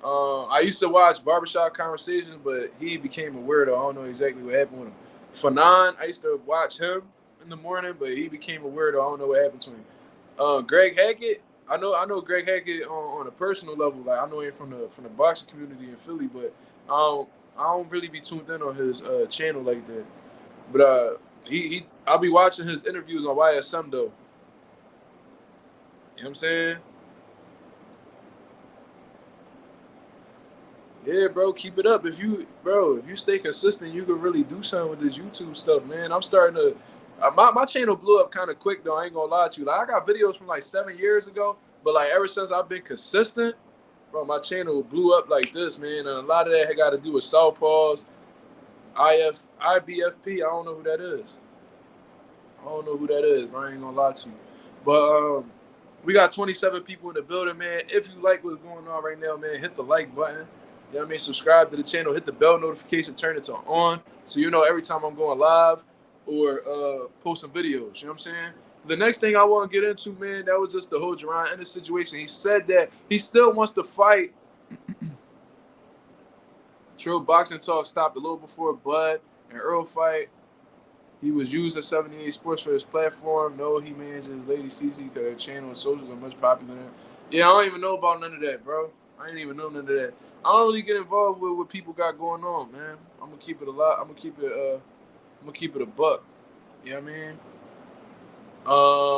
I used to watch Barbershop Conversations, but he became a weirdo. I don't know exactly what happened with him. Fanon, I used to watch him in the morning, but he became a weirdo. I don't know what happened to him. Greg Hackit, I know Greg Hackit on a personal level. Like I know him from the boxing community in Philly, but I don't really be tuned in on his channel like that. But I'll be watching his interviews on YSM though. You know what I'm saying? Yeah, bro, keep it up. If you stay consistent, you can really do something with this YouTube stuff, man. I'm starting to. My channel blew up kind of quick though. I ain't gonna lie to you. Like I got videos from like 7 years ago, but like ever since I've been consistent, bro, my channel blew up like this, man. And a lot of that had got to do with Southpaws, IBFP. I don't know who that is. Bro. I ain't gonna lie to you. But we got 27 people in the building, man. If you like what's going on right now, man, hit the like button. You know what I mean? Subscribe to the channel. Hit the bell notification. Turn it to on so you know every time I'm going live or posting videos. You know what I'm saying? The next thing I want to get into, man, that was just the whole Jaron Ennis situation. He said that he still wants to fight. True boxing talk stopped a little before Bud and Errol fight. He was used at 78 Sports for his platform. No, he manages Lady CC because her channel and socials are much popular. Yeah, I don't even know about none of that, bro. I didn't even know none of that. I don't really get involved with what people got going on, man. I'm gonna keep it a lot. I'm gonna keep it a buck. You know what I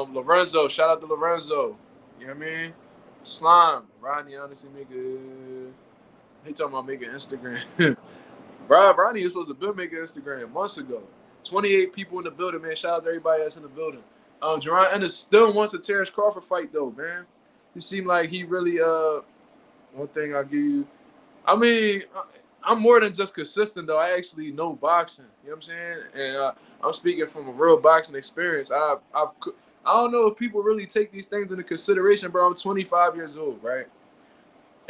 mean? Lorenzo, shout out to Lorenzo. You know what I mean? Slime, Rodney honestly make a. He talking about making Instagram. Rodney was supposed to be making Instagram months ago. 28 people in the building, man. Shout out to everybody that's in the building. Jon Ennis still wants a Terence Crawford fight, though, man. He seemed like he really, one thing I'll give you. I mean, I'm more than just consistent, though. I actually know boxing. You know what I'm saying? And I'm speaking from a real boxing experience. I don't know if people really take these things into consideration, bro. I'm 25 years old, right?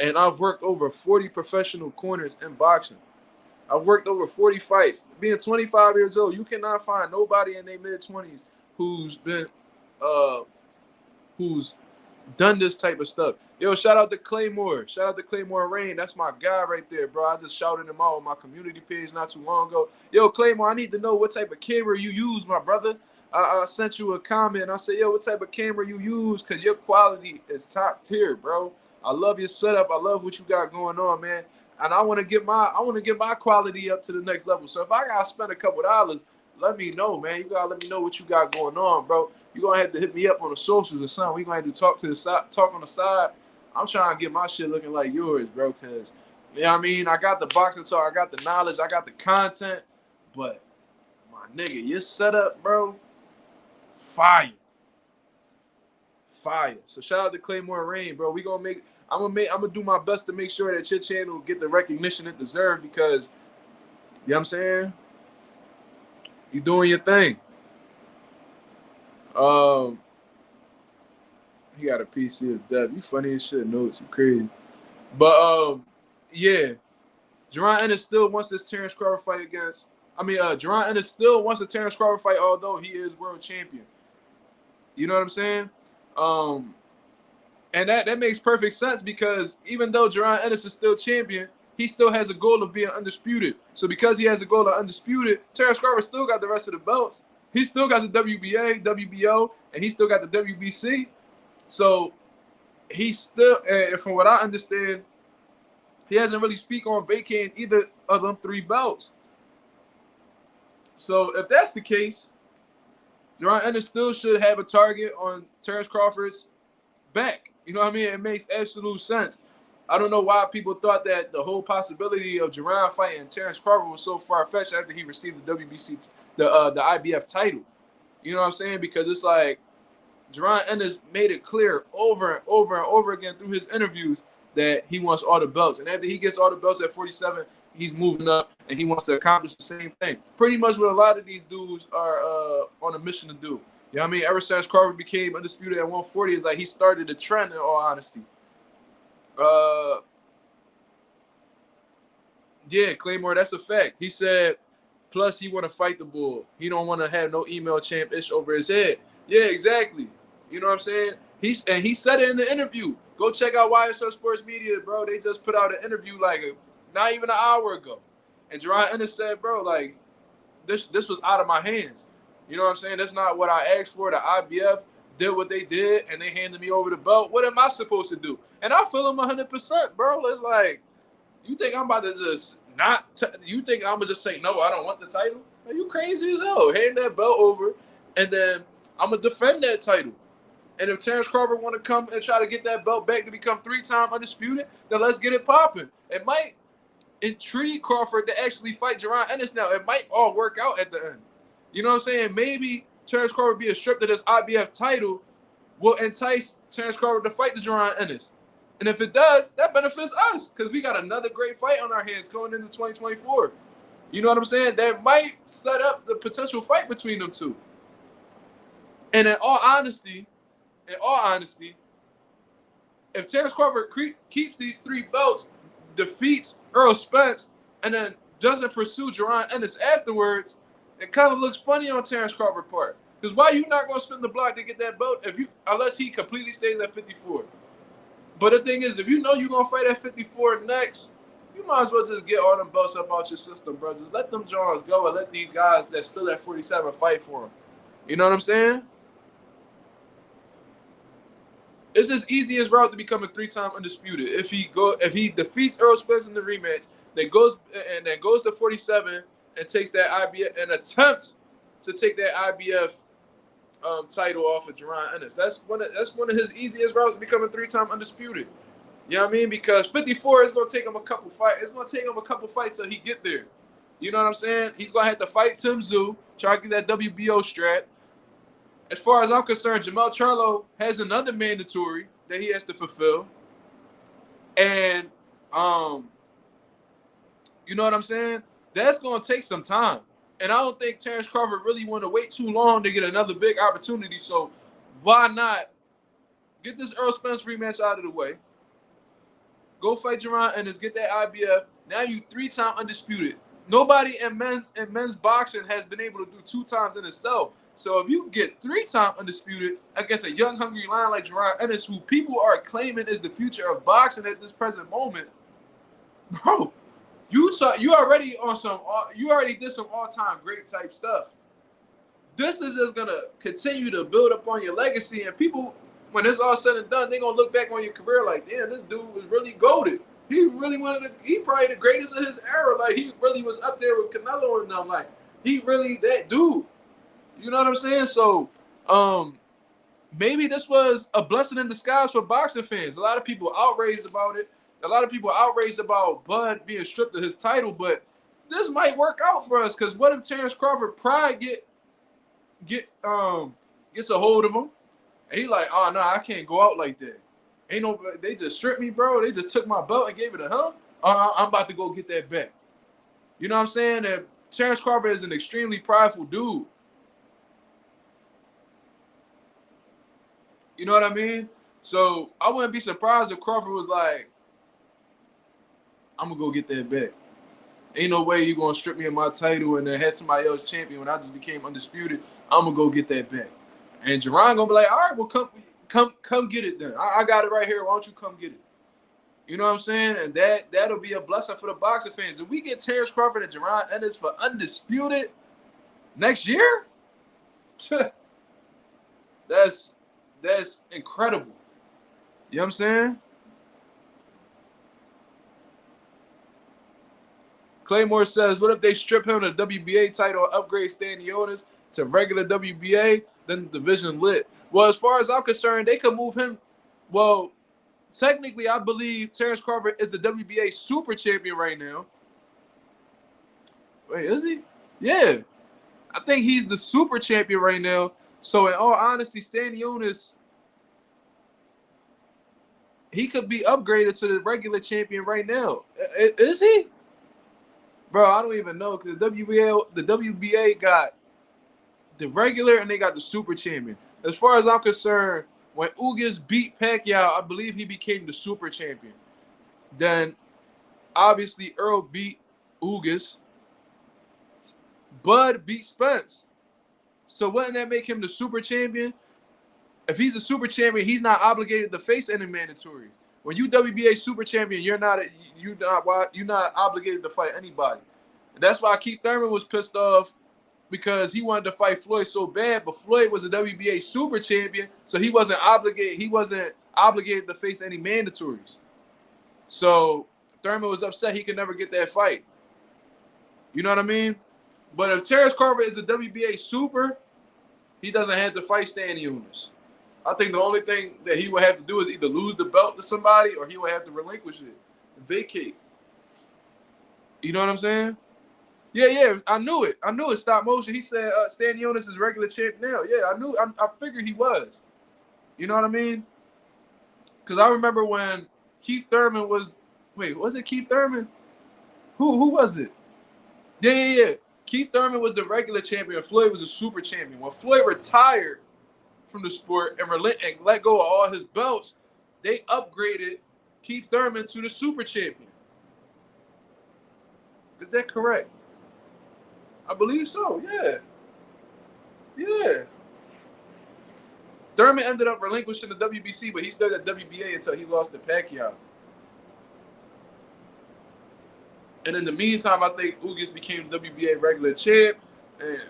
And I've worked over 40 professional corners in boxing. I've worked over 40 fights. Being 25 years old, you cannot find nobody in their mid-20s who's done this type of stuff. Yo, shout out to Claymore. Shout out to Claymore Rain. That's my guy right there, bro. I just shouted him out on my community page not too long ago. Yo, Claymore, I need to know what type of camera you use, my brother. I sent you a comment. I said, yo, what type of camera you use? Because your quality is top tier, bro. I love your setup. I love what you got going on, man. And I want to get my quality up to the next level. So if I gotta spend a couple dollars, let me know, man. You gotta let me know what you got going on, bro. You're gonna have to hit me up on the socials or something. We gonna have to talk on the side. I'm trying to get my shit looking like yours, bro. Cause you know what I mean, I got the boxing talk, I got the knowledge, I got the content, but my nigga, your setup, bro, fire. So shout out to Claymore Rain, bro. I'm gonna do my best to make sure that your channel get the recognition it deserves because, you know what I'm saying? You doing your thing. He got a PC of death. You funny as shit, Notes. You crazy. But yeah. Jaron Ennis still wants this Terence Crawford fight against. Jaron Ennis still wants a Terence Crawford fight, although he is world champion. You know what I'm saying? And that makes perfect sense because even though Jaron Ennis is still champion, he still has a goal of being undisputed. So because he has a goal of undisputed, Terence Crawford still got the rest of the belts. He still got the WBA, WBO, and he still got the WBC. So he still, and from what I understand, he hasn't really speak on vacating either of them 3 belts. So if that's the case, Jaron Ennis still should have a target on Terence Crawford's back. You know what I mean? It makes absolute sense. I don't know why people thought that the whole possibility of Jaron fighting Terence Crawford was so far-fetched after he received the WBC, the IBF title. You know what I'm saying? Because it's like Jaron Ennis made it clear over and over and over again through his interviews that he wants all the belts. And after he gets all the belts at 47, he's moving up and he wants to accomplish the same thing. Pretty much what a lot of these dudes are on a mission to do. You know what I mean? Ever since Crawford became undisputed at 140, it's like he started a trend in all honesty. Yeah, Claymore, that's a fact. He said, plus he want to fight the bull. He don't want to have no email champ ish over his head. Yeah, exactly. You know what I'm saying? He said it in the interview. Go check out YSL Sports Media, bro. They just put out an interview not even an hour ago. And Jaron Ennis said, bro, like, this was out of my hands. You know what I'm saying? That's not what I asked for. The IBF did what they did, and they handed me over the belt. What am I supposed to do? And I feel him 100%, bro. It's like, you think I'm about to just you think I'm going to just say, no, I don't want the title? Are you crazy as hell? Hand that belt over, and then I'm going to defend that title. And if Terence Crawford want to come and try to get that belt back to become 3-time undisputed, then let's get it popping. It might intrigue Crawford to actually fight Jon Ennis now. It might all work out at the end. You know what I'm saying? Maybe Terence Crawford being stripped of this IBF title will entice Terence Crawford to fight the Jon Ennis. And if it does, that benefits us because we got another great fight on our hands going into 2024. You know what I'm saying? That might set up the potential fight between them two. And in all honesty, if Terence Crawford keeps these 3 belts, defeats Errol Spence, and then doesn't pursue Jon Ennis afterwards, it kind of looks funny on Terence Crawford's part. Because why you not going to spin the block to get that belt unless he completely stays at 54? But the thing is, if you know you're going to fight at 54 next, you might as well just get all them belts up out your system, bro. Just let them Johns go and let these guys that's still at 47 fight for them. You know what I'm saying? It's as easy as route to become a 3-time undisputed. If he defeats Errol Spence in the rematch, then goes to 47 and takes that IBF and attempts to take that IBF title off of Jon Ennis. That's one of his easiest routes to become a 3-time undisputed. You know what I mean? Because 54 is gonna take him a couple fights. It's gonna take him a couple fights till he get there. You know what I'm saying? He's gonna have to fight Tim Tszyu, try to get that WBO strat. As far as I'm concerned, Jamel Charlo has another mandatory that he has to fulfill. And you know what I'm saying? That's gonna take some time. And I don't think Terence Crawford really want to wait too long to get another big opportunity. So why not get this Errol Spence rematch out of the way? Go fight Jon Ennis, get that IBF. Now you 3-time undisputed. Nobody in men's boxing has been able to do 2 times in itself. So if you get 3-time undisputed against a young, hungry lion like Jon Ennis, who people are claiming is the future of boxing at this present moment, bro, you already did some all-time great type stuff. This is just gonna continue to build up on your legacy, and people, when it's all said and done, they're gonna look back on your career like, damn, this dude was really goated. He probably the greatest of his era. Like, he really was up there with Canelo and them. Like, he really that dude. You know what I'm saying? So, maybe this was a blessing in disguise for boxing fans. A lot of people outraged about it. A lot of people outraged about Bud being stripped of his title, but this might work out for us. Because what if Terence Crawford pride gets a hold of him, and he like, oh no, I can't go out like that. Ain't no, they just stripped me, bro. They just took my belt and gave it to him. I'm about to go get that back. You know what I'm saying? And Terence Crawford is an extremely prideful dude. You know what I mean? So I wouldn't be surprised if Crawford was like, I'm going to go get that back. Ain't no way you going to strip me of my title and then have somebody else champion when I just became undisputed. I'm going to go get that back. And Jaron going to be like, all right, well, come get it then. I got it right here. Why don't you come get it? You know what I'm saying? And that'll be a blessing for the boxing fans. If we get Terence Crawford and Jon Ennis for undisputed next year, that's incredible. You know what I'm saying? Claymore says, what if they strip him of the WBA title and upgrade Stanionis to regular WBA? Then the division lit. Well, as far as I'm concerned, they could move him. Well, technically, I believe Terence Crawford is the WBA super champion right now. Wait, is he? Yeah. I think he's the super champion right now. So, in all honesty, Stanionis, he could be upgraded to the regular champion right now. Is he? Bro, I don't even know, because the WBA got the regular and they got the super champion. As far as I'm concerned, when Ugas beat Pacquiao, I believe he became the super champion. Then, obviously, Errol beat Ugas. Bud beat Spence. So wouldn't that make him the super champion? If he's a super champion, he's not obligated to face any mandatories. When you WBA super champion, you're not obligated to fight anybody. And that's why Keith Thurman was pissed off, because he wanted to fight Floyd so bad, but Floyd was a WBA super champion, so he wasn't obligated to face any mandatories. So Thurman was upset he could never get that fight. You know what I mean? But if Terence Crawford is a WBA super, he doesn't have to fight Stanionis. I think the only thing that he would have to do is either lose the belt to somebody or he would have to relinquish it and vacate. You know what I'm saying? Yeah, I knew it. I knew it. Stop motion. He said Stan Jonas is regular champ now. Yeah, I knew. I figured he was. You know what I mean? Because I remember when Keith Thurman was. Wait, was it Keith Thurman? Who was it? Yeah. Keith Thurman was the regular champion. Floyd was a super champion. When Floyd retired from the sport and let go of all his belts, they upgraded Keith Thurman to the super champion. Is that correct? I believe so, yeah. Thurman ended up relinquishing the WBC, but he stayed at WBA until he lost to Pacquiao. And in the meantime, I think Ugas became WBA regular champ. And,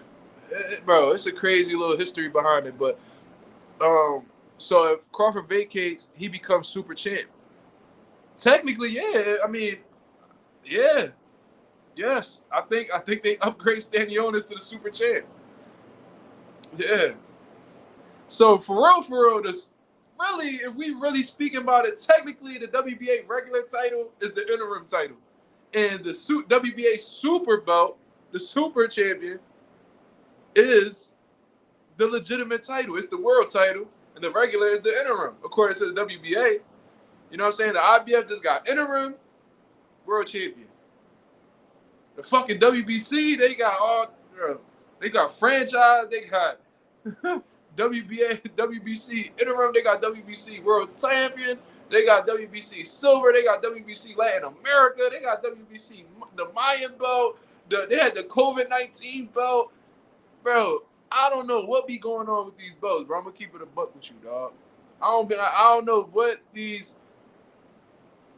bro, it's a crazy little history behind it. But so if Crawford vacates, he becomes super champ. Technically, yeah. I mean, yeah. Yes. I think they upgrade Stan Jonas to the super champ. Yeah. So for real, this really, if we really speaking about it, technically the WBA regular title is the interim title. And the WBA super belt, the super champion, is the legitimate title. It's the world title. And the regular is the interim, according to the WBA. You know what I'm saying? The IBF just got interim world champion. The fucking WBC, they got franchise, they got WBA, WBC interim, they got WBC world champion, they got WBC silver, they got WBC Latin America, they got WBC the Mayan belt, they had the COVID-19 belt. Bro, I don't know what be going on with these belts, bro. I'm gonna keep it a buck with you, dog. I don't know what these.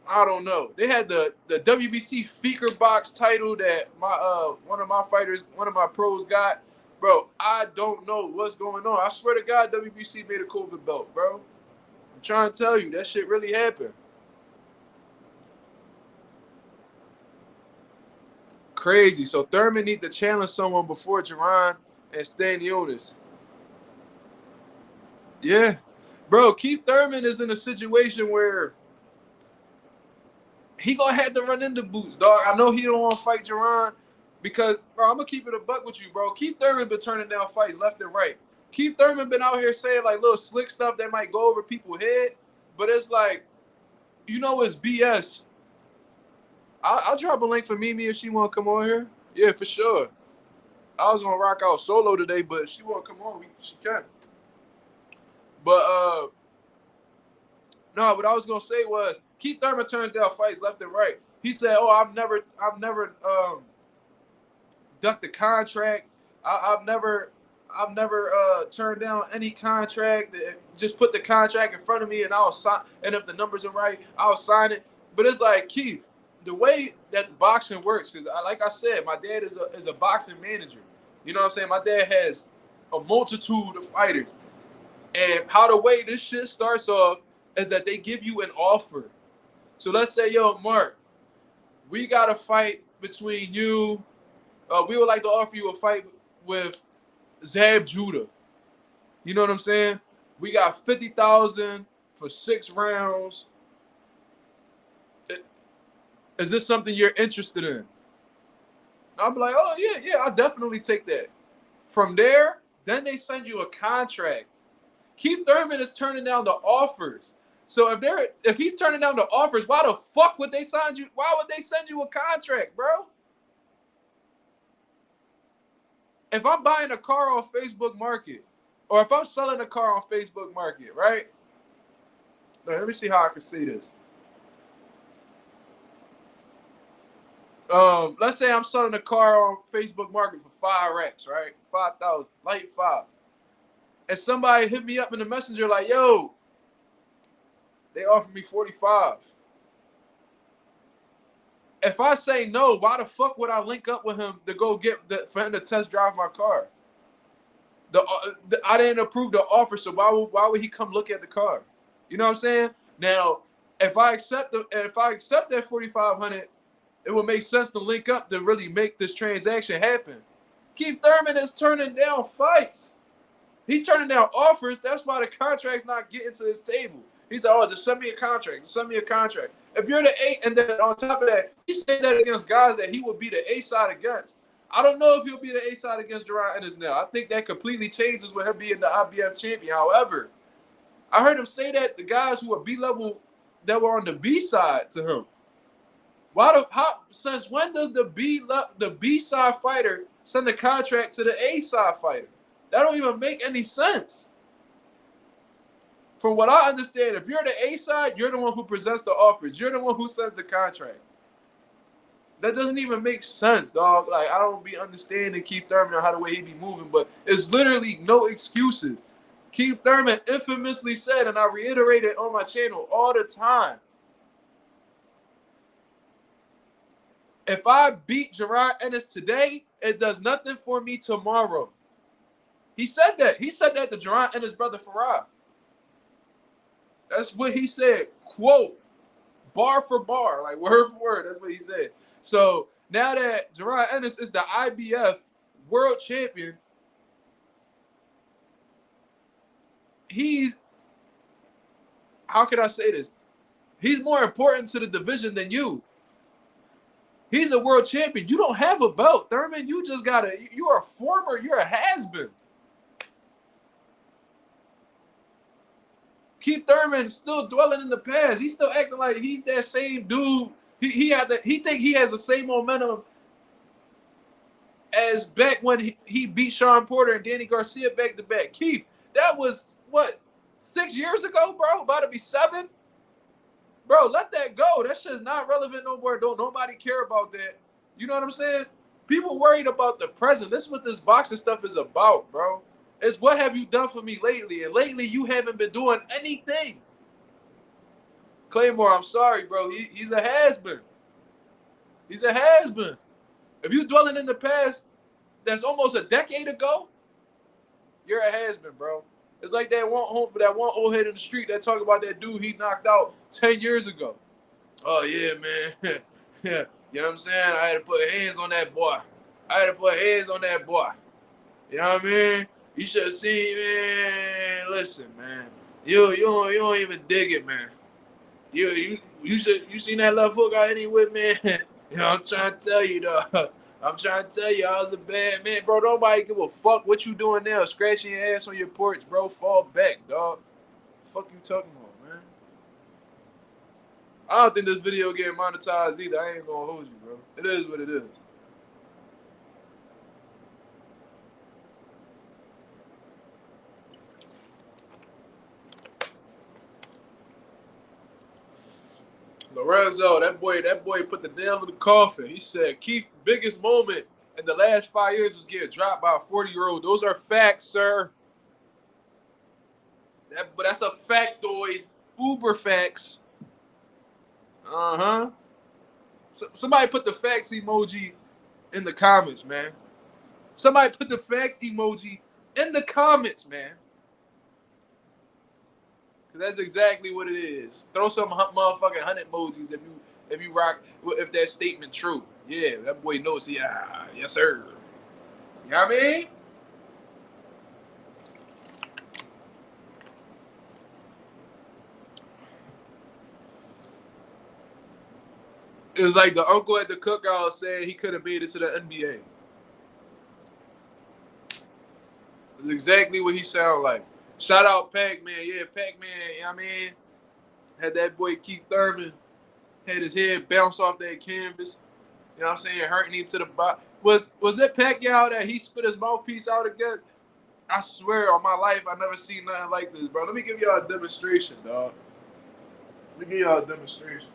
I don't know. They had the WBC Feaker Box title that one of my pros got. Bro, I don't know what's going on. I swear to God, WBC made a COVID belt, bro. I'm trying to tell you, that shit really happened. Crazy. So Thurman need to challenge someone before Jaron and Stan Jonas. Yeah. Bro, Keith Thurman is in a situation where he gonna have to run into boots, dog. I know he don't want to fight Jaron because, bro, I'm gonna keep it a buck with you, bro. Keith Thurman been turning down fights left and right. Keith Thurman been out here saying like little slick stuff that might go over people's head, but it's like, you know, it's BS. I'll drop a link for Mimi if she want to come on here. Yeah, for sure. I was gonna rock out solo today, but if she want to come on, she can. But no, what I was gonna say was Keith Thurman turns down fights left and right. He said, "Oh, I've never ducked the contract. I've never turned down any contract. Just put the contract in front of me, and I'll sign. And if the numbers are right, I'll sign it." But it's like, Keith, the way that boxing works, because like I said, my dad is a boxing manager. You know what I'm saying? My dad has a multitude of fighters, and how the way this shit starts off is that they give you an offer. So let's say, yo, Mark, we got a fight between you. We would like to offer you a fight with Zab Judah. You know what I'm saying? We got $50,000 for 6 rounds. Is this something you're interested in? I'll be like, oh, yeah, I'll definitely take that. From there, then they send you a contract. Keith Thurman is turning down the offers. So if he's turning down the offers, why the fuck would they sign you? Why would they send you a contract, bro? If I'm buying a car on Facebook Market, or if I'm selling a car on Facebook Market, right? Now, let me see how I can see this. Let's say I'm selling a car on Facebook Market for 5X, right? 5,000, light 5. And somebody hit me up in the messenger like, yo, they offered me 45. If I say no, why the fuck would I link up with him to go for him to test drive my car? I didn't approve the offer, so why would he come look at the car? You know what I'm saying? Now, if I accept that 4,500, it would make sense to link up to really make this transaction happen. Keith Thurman is turning down fights. He's turning down offers. That's why the contract's not getting to his table. He said, "Oh, just send me a contract. Just send me a contract." If you're the A, and then on top of that, he said that against guys that he would be the A side against. I don't know if he'll be the A side against Jaron Ennis now. I think that completely changes with him being the IBF champion. However, I heard him say that the guys who were B level that were on the B side to him. Since when does the B side fighter send the contract to the A side fighter? That don't even make any sense. From what I understand, if you're the A side, you're the one who presents the offers. You're the one who sends the contract. That doesn't even make sense, dog. Like, I don't be understanding Keith Thurman or how the way he be moving, but it's literally no excuses. Keith Thurman infamously said, and I reiterate it on my channel all the time, if I beat Jaron Ennis today, it does nothing for me tomorrow. He said that. He said that to Jaron Ennis' brother Farah. That's what he said, quote, bar for bar, like word for word. That's what he said. So now that Jaron Ennis is the IBF world champion, how can I say this? He's more important to the division than you. He's a world champion. You don't have a belt, Thurman. You just got you're a has-been. Keith Thurman still dwelling in the past. He's still acting like he's that same dude. He think he has the same momentum as back when he beat Sean Porter and Danny Garcia back to back. Keith, that was what, 6 years ago, bro? About to be 7? Bro, let that go. That shit's not relevant no more. Don't nobody care about that. You know what I'm saying? People worried about the present. This is what this boxing stuff is about, bro. It's what have you done for me lately? And lately, you haven't been doing anything. Claymore, I'm sorry, bro. He's a has-been. He's a has-been. If you dwelling in the past, that's almost a decade ago, you're a has-been, bro. It's like that one old head in the street that talk about that dude he knocked out 10 years ago. Oh, yeah, man. Yeah, you know what I'm saying? I had to put hands on that boy. You know what I mean? You should have seen, man. Listen, man. You don't even dig it, man. You seen that left hook I hit him with, man? You know, I'm trying to tell you, though. I'm trying to tell you, I was a bad man, bro. Nobody give a fuck what you doing now. Scratching your ass on your porch, bro. Fall back, dog. The fuck you talking about, man? I don't think this video getting monetized either. I ain't gonna hold you, bro. It is what it is. Lorenzo, that boy put the nail in the coffin. He said Keith's biggest moment in the last 5 years was getting dropped by a 40-year-old. Those are facts, sir. But that's a factoid. Uber facts. Uh-huh. Somebody put the facts emoji in the comments, man. Somebody put the facts emoji in the comments, man. That's exactly what it is. Throw some motherfucking 100 emojis if you rock, if that statement true. Yeah, that boy knows. Yeah, yes sir. You know what I mean? It's like the uncle at the cookout saying he could have made it to the NBA. It's exactly what he sound like. Shout out Pac-Man. Yeah, Pac-Man, you know what I mean? Had that boy Keith Thurman, had his head bounce off that canvas. You know what I'm saying? Hurting him to the bottom. Was it Pacquiao that he spit his mouthpiece out against? I swear on my life, I never seen nothing like this, bro. Let me give y'all a demonstration, dog. Let me give y'all a demonstration.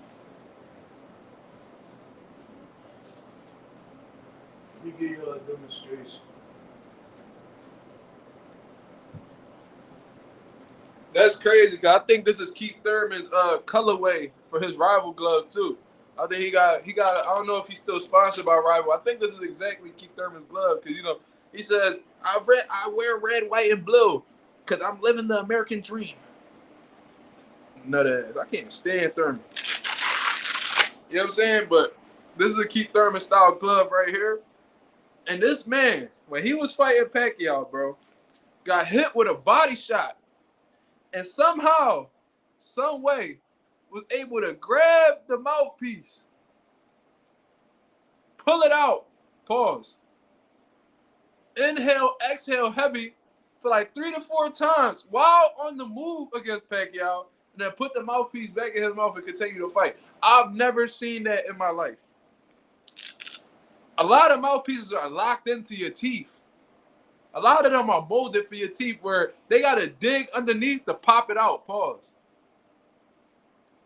That's crazy, because I think this is Keith Thurman's colorway for his rival gloves too. I think he got I don't know if he's still sponsored by Rival. I think this is exactly Keith Thurman's glove, because, you know, he says, I wear red, white, and blue because I'm living the American dream. Nut ass. I can't stand Thurman. You know what I'm saying? But this is a Keith Thurman style glove right here. And this man, when he was fighting Pacquiao, bro, got hit with a body shot. And somehow some way, was able to grab the mouthpiece, pull it out, pause, inhale, exhale heavy for like 3 to 4 times while on the move against Pacquiao, and then put the mouthpiece back in his mouth and continue to fight. I've never seen that in my life. A lot of mouthpieces are locked into your teeth. A lot of them are molded for your teeth where they got to dig underneath to pop it out. Pause.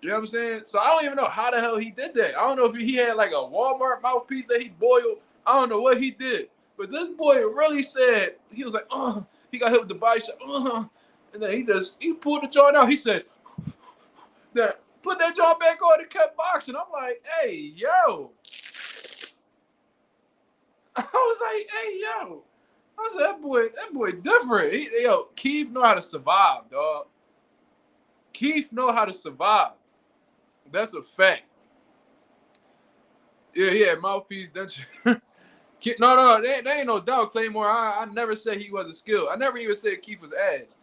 You know what I'm saying? So I don't even know how the hell he did that. I don't know if he had like a Walmart mouthpiece that he boiled. I don't know what he did. But this boy really said, he was like, he got hit with the body shot, and then he pulled the joint out. He said, put that joint back on and kept boxing. I'm like, hey, yo. I was like, hey, yo. I said, that boy different. Keith know how to survive, dog. Keith know how to survive. That's a fact. Yeah, mouthpiece denture. No, there ain't no doubt, Claymore. I never said he wasn't skilled. I never even said Keith was ass.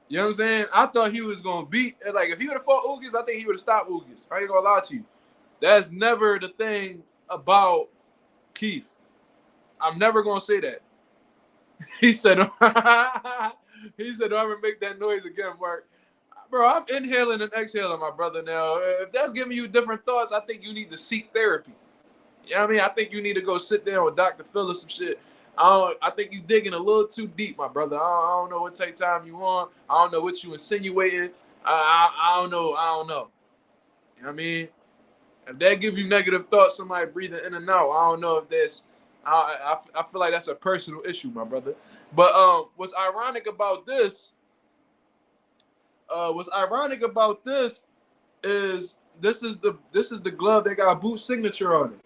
You know what I'm saying? I thought he was going to beat. Like, if he would have fought Ugas, I think he would have stopped Ugas. I ain't going to lie to you. That's never the thing about Keith. I'm never going to say that. He said, don't ever make that noise again, Mark. Bro, I'm inhaling and exhaling, my brother. Now, if that's giving you different thoughts, I think you need to seek therapy. You know what I mean? I think you need to go sit down with Dr. Phil or some shit. I think you digging a little too deep, my brother. I don't know what type of time you on. I don't know what you insinuating. I don't know. You know what I mean? If that gives you negative thoughts, somebody breathing in and out, I don't know if that's I feel like that's a personal issue, my brother. But what's ironic about this is this is the glove that got Boot's signature on it.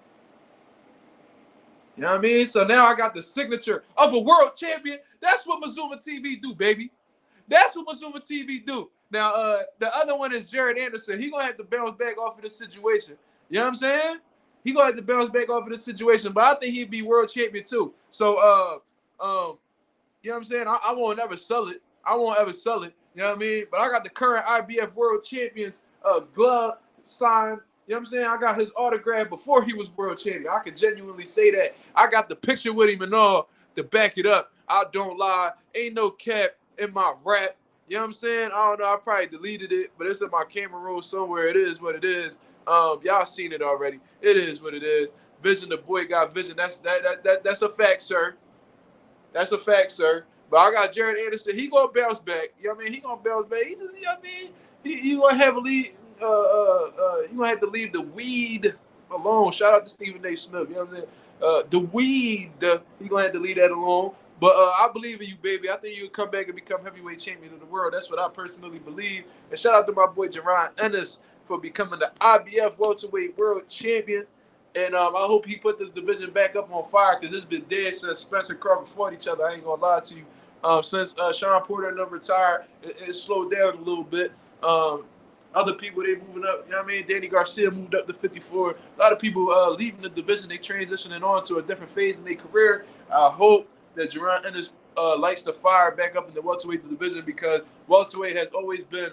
You know what I mean? So now I got the signature of a world champion. That's what Mazuma TV do, baby. That's what Mazuma TV do. Now, the other one is Jaron Anderson. He gonna have to bounce back off of this situation. You know what I'm saying? He gonna have to bounce back off of this situation, but I think he'd be world champion too. So, you know what I'm saying? I won't ever sell it. You know what I mean? But I got the current IBF world champions glove signed. You know what I'm saying? I got his autograph before he was world champion. I can genuinely say that. I got the picture with him and all to back it up. I don't lie. Ain't no cap in my rap. You know what I'm saying? I don't know. I probably deleted it, but it's in my camera roll somewhere. It is what it is. Y'all seen it already. It is what it is. Vision, the boy got vision. That's a fact, sir. That's a fact, sir. But I got Jaron Anderson. He gonna bounce back. You know what I mean? He gonna bounce back. He just, you know what I mean? He gonna have a lead. You gonna have to leave the weed alone. Shout out to Stephen A. Smith. You know what I'm saying? The weed. He gonna have to leave that alone. But I believe in you, baby. I think you can come back and become heavyweight champion of the world. That's what I personally believe. And shout out to my boy Jon Ennis for becoming the IBF welterweight world champion. And I hope he put this division back up on fire because it's been dead since Spence and Crawford fought each other. I ain't gonna lie to you. Since Sean Porter and them retired, it slowed down a little bit. Other people, they moving up. You know what I mean? Danny Garcia moved up to 54. A lot of people leaving the division. They transitioning on to a different phase in their career. I hope that Jon Ennis lights the fire back up in the welterweight division because welterweight has always been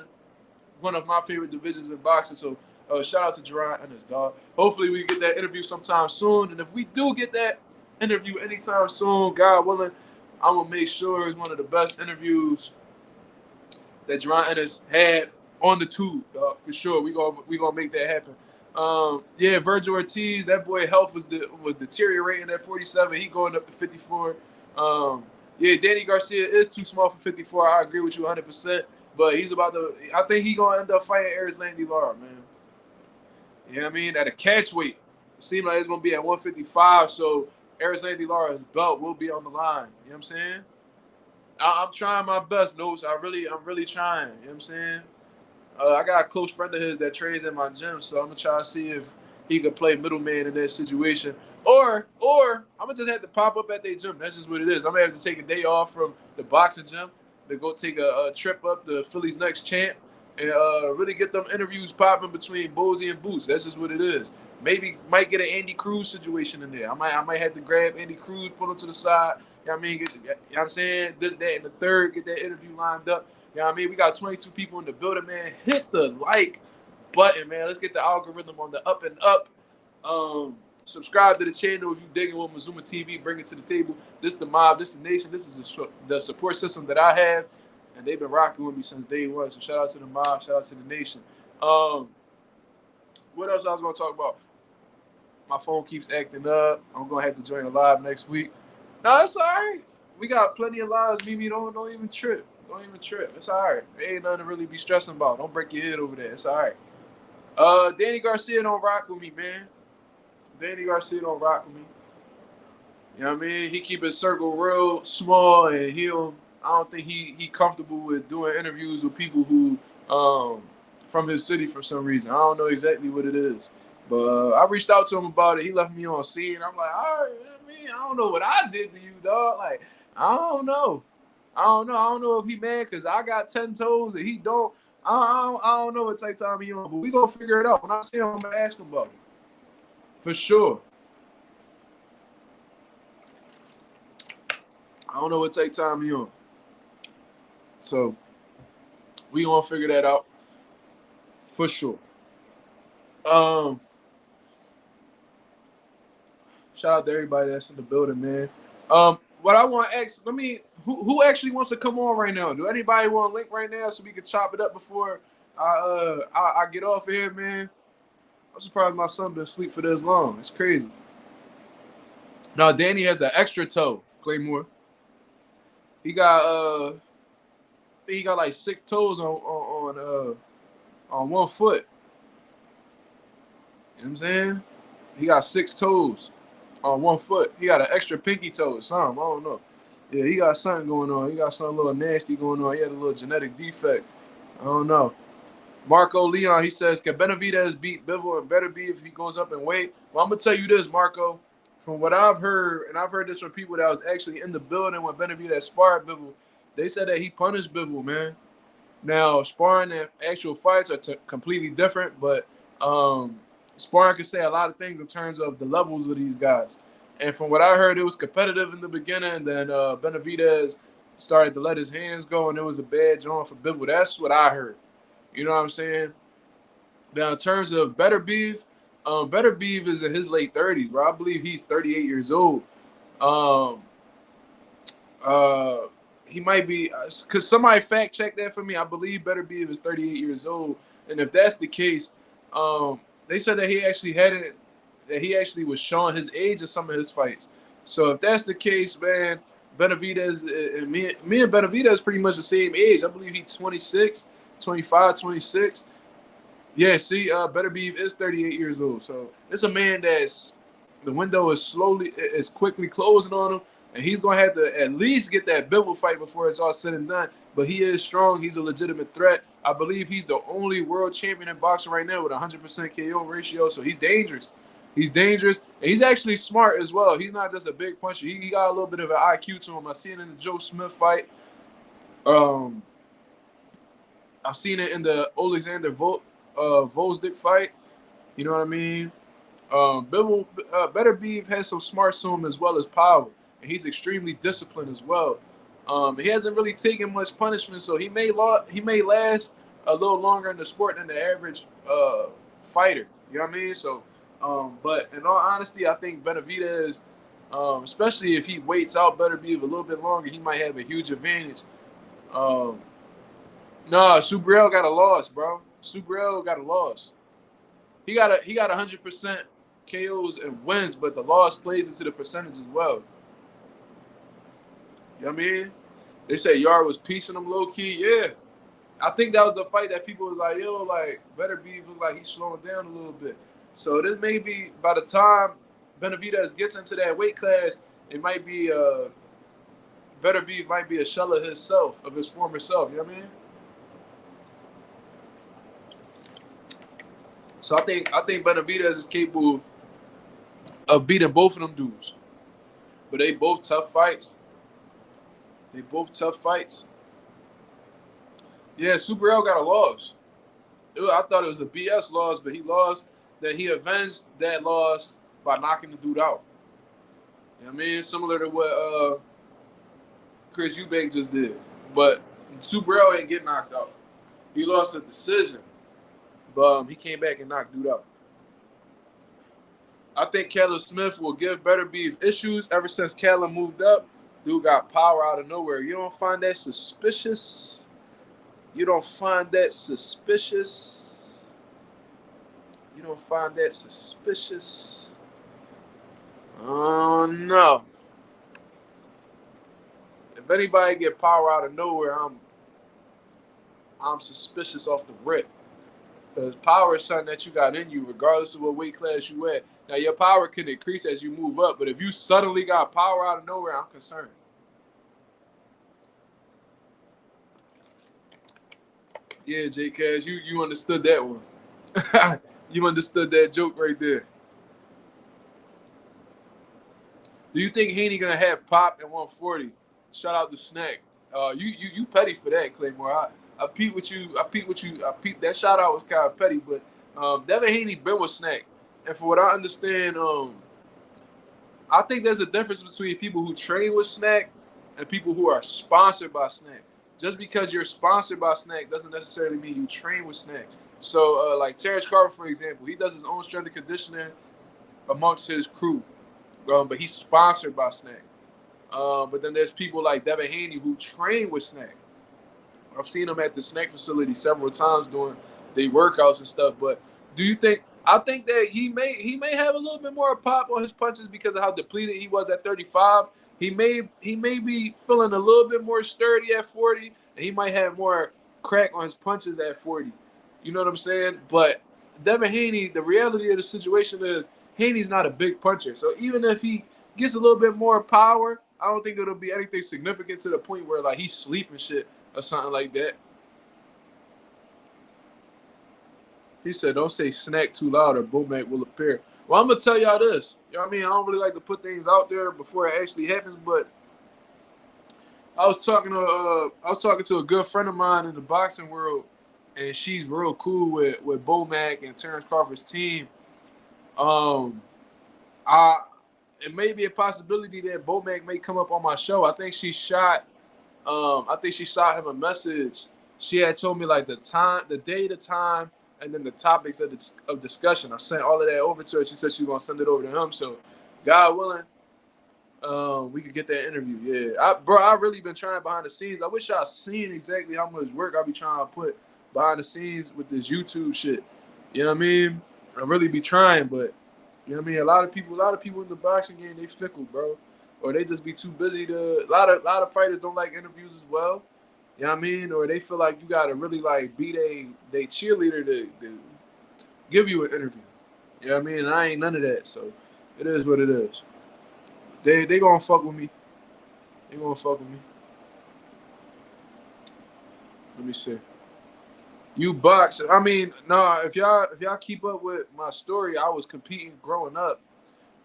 one of my favorite divisions in boxing. So shout out to Jon Ennis, dog. Hopefully we get that interview sometime soon. And if we do get that interview anytime soon, God willing, I'm going to make sure it's one of the best interviews that Jon Ennis had on the tube, dog, for sure. We gonna make that happen. Yeah, Virgil Ortiz, that boy health was deteriorating at 47. He going up to 54. Yeah, Danny Garcia is too small for 54. I agree with you 100%. But he's about to. I think he gonna end up fighting Errol Lara, man. You know what I mean? At a catch weight, it seems like it's gonna be at 155. So Errol Lara's belt will be on the line. You know what I'm saying? I'm trying my best, Notes. I'm really trying. You know what I'm saying? I got a close friend of his that trains in my gym, so I'm gonna try to see if he could play middleman in that situation, or I'm gonna just have to pop up at their gym. That's just what it is. I'm gonna have to take a day off from the boxing gym to go take a trip up to Philly's next champ and really get them interviews popping between Bozy and Boots. That's just what it is. Maybe might get an Andy Cruz situation in there. I might have to grab Andy Cruz, pull him to the side. You know what I mean? You know what I'm saying? This, that, and the third, get that interview lined up. You know what I mean? We got 22 people in the building, man. Hit the like button, man. Let's get the algorithm on the up and up. Subscribe to the channel if you digging what Mazuma TV bring it to the table. This is the mob, this is the nation, this is the support system that I have, and they've been rocking with me since day one. So shout out to the mob, shout out to the nation. What else I was gonna talk about? My phone keeps acting up. I'm gonna have to join a live next week. No, it's all right. We got plenty of lives. Mimi, don't even trip. Don't even trip. It's all right. There ain't nothing to really be stressing about. Don't break your head over there. It's all right. Danny Garcia don't rock with me, man. Danny Garcia don't rock with me. You know what I mean? He keep his circle real small, and I don't think he comfortable with doing interviews with people who from his city for some reason. I don't know exactly what it is. But I reached out to him about it. He left me on scene. I'm like, all right, I don't know what I did to you, dog. Like, I don't know. I don't know if he mad because I got 10 toes and he don't. I don't know what type of time he on, but we gonna figure it out. When I see him, I'm gonna ask him about it. For sure. I don't know what type of time he on. So we gonna figure that out. For sure. Shout out to everybody that's in the building, man. What I want to ask, who actually wants to come on right now? Do anybody want a link right now so we can chop it up before I get off of here, man? I'm surprised my son been asleep for this long. It's crazy. No, Danny has an extra toe, Claymore. He got I think he got like 6 toes on one foot. You know what I'm saying? He got 6 toes on one foot. He got an extra pinky toe or something. I don't know. Yeah, he got something going on. He got something a little nasty going on. He had a little genetic defect. I don't know. Marco Leon, he says, can Benavidez beat Bivol and better be if he goes up in weight? Well, I'm going to tell you this, Marco. From what I've heard, and I've heard this from people that was actually in the building when Benavidez sparred Bivol, they said that he punished Bivol, man. Now, sparring and actual fights are completely different, but sparring can say a lot of things in terms of the levels of these guys. And from what I heard, it was competitive in the beginning, and then Benavidez started to let his hands go, and it was a bad joint for Bivol. That's what I heard. You know what I'm saying? Now, in terms of Better Beef is in his late 30s, bro. I believe he's 38 years old. He might be, because somebody fact checked that for me. I believe Better Beef is 38 years old. And if that's the case, they said that he actually was showing his age in some of his fights. So if that's the case, man, Benavidez, and me and Benavidez pretty much the same age. I believe he's 26. 25, 26. Yeah, see, Better Beef is 38 years old. So it's a man that's the window is quickly closing on him, and he's gonna have to at least get that Bivol fight before it's all said and done. But he is strong. He's a legitimate threat. I believe he's the only world champion in boxing right now with 100% KO ratio. So he's dangerous. He's dangerous, and he's actually smart as well. He's not just a big puncher. He got a little bit of an IQ to him. I seen it in the Joe Smith fight. I've seen it in the Alexander Volzdik fight. You know what I mean? Better Beef has some smarts to him as well as power. And he's extremely disciplined as well. He hasn't really taken much punishment, so he may last a little longer in the sport than the average fighter. You know what I mean? So, but in all honesty, I think Benavidez, especially if he waits out Better Beef a little bit longer, he might have a huge advantage. No, Subriel got a loss, bro. Subriel got a loss. He got 100% KOs and wins, but the loss plays into the percentage as well. You know what I mean? They say Yard was piecing him low key. Yeah, I think that was the fight that people was like, yo, like Better Beef look like he's slowing down a little bit. So this may be by the time Benavidez gets into that weight class, it might be Better Beef might be a shell of himself, of his former self. You know what I mean? So I think Benavidez is capable of beating both of them dudes. But they both tough fights. Yeah, Subriel got a loss. I thought it was a BS loss, but he lost. That he avenged that loss by knocking the dude out. You know what I mean? Similar to what Chris Eubank just did. But Super L ain't get knocked out. He lost a decision, but he came back and knocked dude out. I think Callum Smith will give Better Beef issues. Ever since Callum moved up, dude got power out of nowhere. You don't find that suspicious? You don't find that suspicious? You don't find that suspicious? Oh, no. If anybody get power out of nowhere, I'm suspicious off the rip. Because power is something that you got in you, regardless of what weight class you at. Now, your power can increase as you move up, but if you suddenly got power out of nowhere, I'm concerned. Yeah, J Cash, you understood that one. You understood that joke right there. Do you think Haney gonna have pop at 140? Shout out to Snack. You petty for that, Claymore. I peeped with you. I peeped that shout out was kind of petty, but Devin Haney been with Snack, and for what I understand, I think there's a difference between people who train with Snack and people who are sponsored by Snack. Just because you're sponsored by Snack doesn't necessarily mean you train with Snack. So, like Terence Crawford, for example, he does his own strength and conditioning amongst his crew, but he's sponsored by Snack. But then there's people like Devin Haney who train with Snack. I've seen him at the Snack facility several times doing their workouts and stuff. But do you think? I think that he may have a little bit more pop on his punches because of how depleted he was at 35. He may be feeling a little bit more sturdy at 40, and he might have more crack on his punches at 40. You know what I'm saying? But Devin Haney, the reality of the situation is Haney's not a big puncher. So even if he gets a little bit more power, I don't think it'll be anything significant to the point where like he's sleeping shit or something like that. He said, don't say snack too loud or Bomac will appear. Well, I'm going to tell y'all this. You know what I mean? I don't really like to put things out there before it actually happens, but I was talking to a good friend of mine in the boxing world, and she's real cool with Bomac and Terence Crawford's team. It may be a possibility that Bomac may come up on my show. I think she shot him a message. She had told me like the time, the day, the time, and then the topics of discussion. I sent all of that over to her. She said she was gonna send it over to him. So, God willing, we could get that interview. Yeah, I really been trying behind the scenes. I wish I seen exactly how much work I be trying to put behind the scenes with this YouTube shit. You know what I mean? I really be trying, but you know what I mean. A lot of people in the boxing game, they fickle, bro, or they just be too busy to. A lot of fighters don't like interviews as well. You know what I mean? Or they feel like you gotta really like be they cheerleader to give you an interview. You know what I mean? And I ain't none of that. So it is what it is. They gonna fuck with me. They gonna fuck with me. Let me see. You box. I mean, nah, if y'all keep up with my story, I was competing growing up,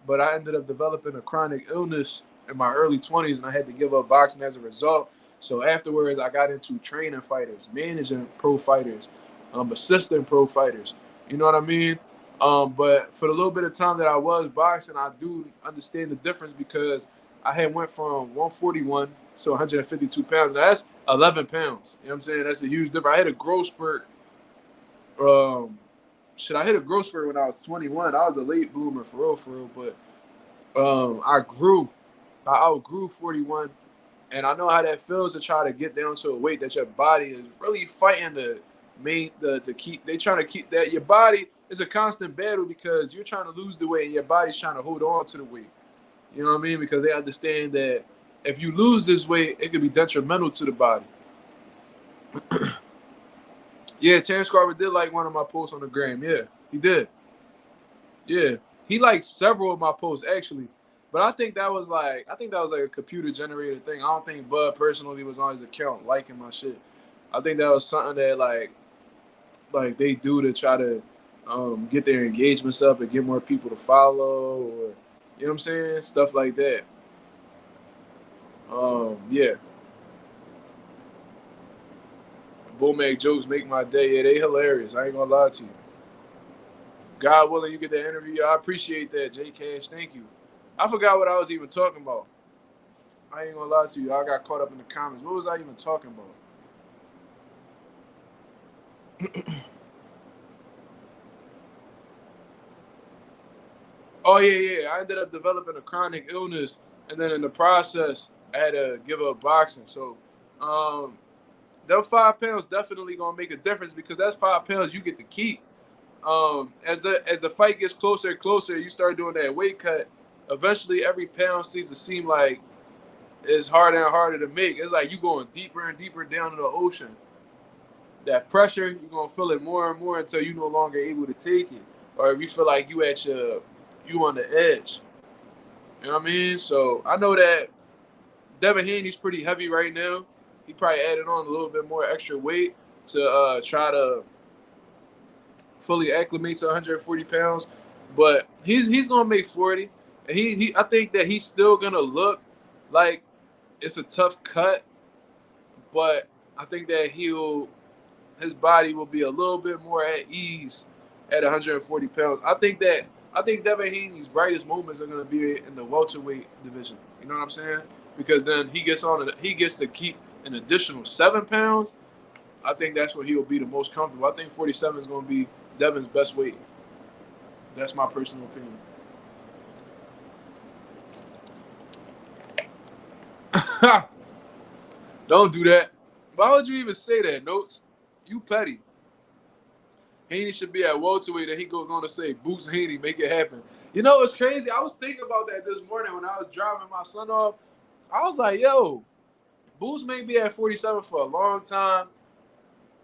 but I ended up developing a chronic illness in my early 20s, and I had to give up boxing as a result. So afterwards, I got into training fighters, managing pro fighters, assisting pro fighters. You know what I mean? But for the little bit of time that I was boxing, I do understand the difference because I had went from 141 to 152 pounds. Now that's 11 pounds. You know what I'm saying? That's a huge difference. I hit a growth spurt. I hit a growth spurt when I was 21. I was a late bloomer for real. But I outgrew 41. And I know how that feels to try to get down to a weight that your body is really fighting to keep. They trying to keep that. Your body is a constant battle because you're trying to lose the weight and your body's trying to hold on to the weight. You know what I mean? Because they understand that if you lose this weight, it could be detrimental to the body. Yeah, Terence Crawford did like one of my posts on the gram. Yeah, he did. Yeah, he liked several of my posts actually. But I think that was like a computer generated thing. I don't think Bud personally was on his account liking my shit. I think that was something that like they do to try to get their engagements up and get more people to follow, or you know what I'm saying, stuff like that. Yeah. Bullmag jokes make my day. Yeah, they hilarious. I ain't gonna lie to you. God willing, you get that interview. I appreciate that, J Cash. Thank you. I forgot what I was even talking about. I ain't gonna lie to you. I got caught up in the comments. What was I even talking about? Oh yeah. I ended up developing a chronic illness, and then in the process, I had to give up boxing. So, them 5 pounds definitely gonna make a difference because that's 5 pounds you get to keep. As the fight gets closer and closer, you start doing that weight cut. Eventually, every pound seems to seem like it's harder and harder to make. It's like you going deeper and deeper down in the ocean. That pressure, you're gonna feel it more and more until you're no longer able to take it, or if you feel like you on the edge. You know what I mean? So I know that Devin Haney's pretty heavy right now. He probably added on a little bit more extra weight to try to fully acclimate to 140 pounds, but he's gonna make 40, and he I think that he's still gonna look like it's a tough cut, but I think that his body will be a little bit more at ease at 140 pounds. I think Devin Haney's brightest moments are gonna be in the welterweight division. You know what I'm saying? Because then he gets to keep an additional 7 pounds. I think that's where he'll be the most comfortable. I think 47 is going to be Devin's best weight. That's my personal opinion. Don't do that. Why would you even say that, Notes? You petty. Haney should be at welterweight, and he goes on to say, "Boots Haney, make it happen." You know what's crazy? I was thinking about that this morning when I was driving my son off. I was like, "Yo, Boots may be at 47 for a long time.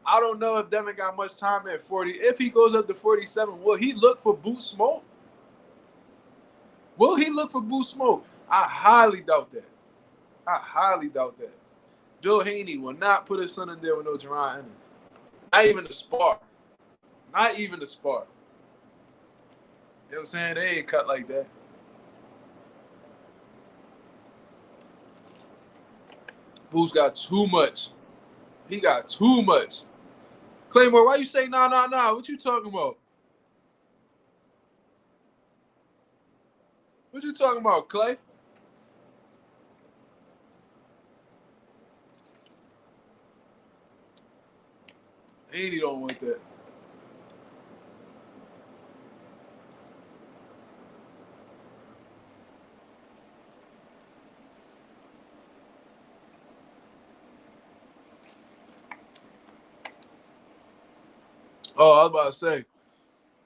I don't know if Devin got much time at 40. If he goes up to 47, will he look for boot smoke? Will he look for boot smoke? I highly doubt that. I highly doubt that. Bill Haney will not put his son in there with no Jaron Ennis. Not even a spar. Not even a spar. You know what I'm saying? They ain't cut like that. Boots got too much. He got too much. Claymore, why you say nah? What you talking about? What you talking about, Clay? Haney don't want that. Oh, I was about to say.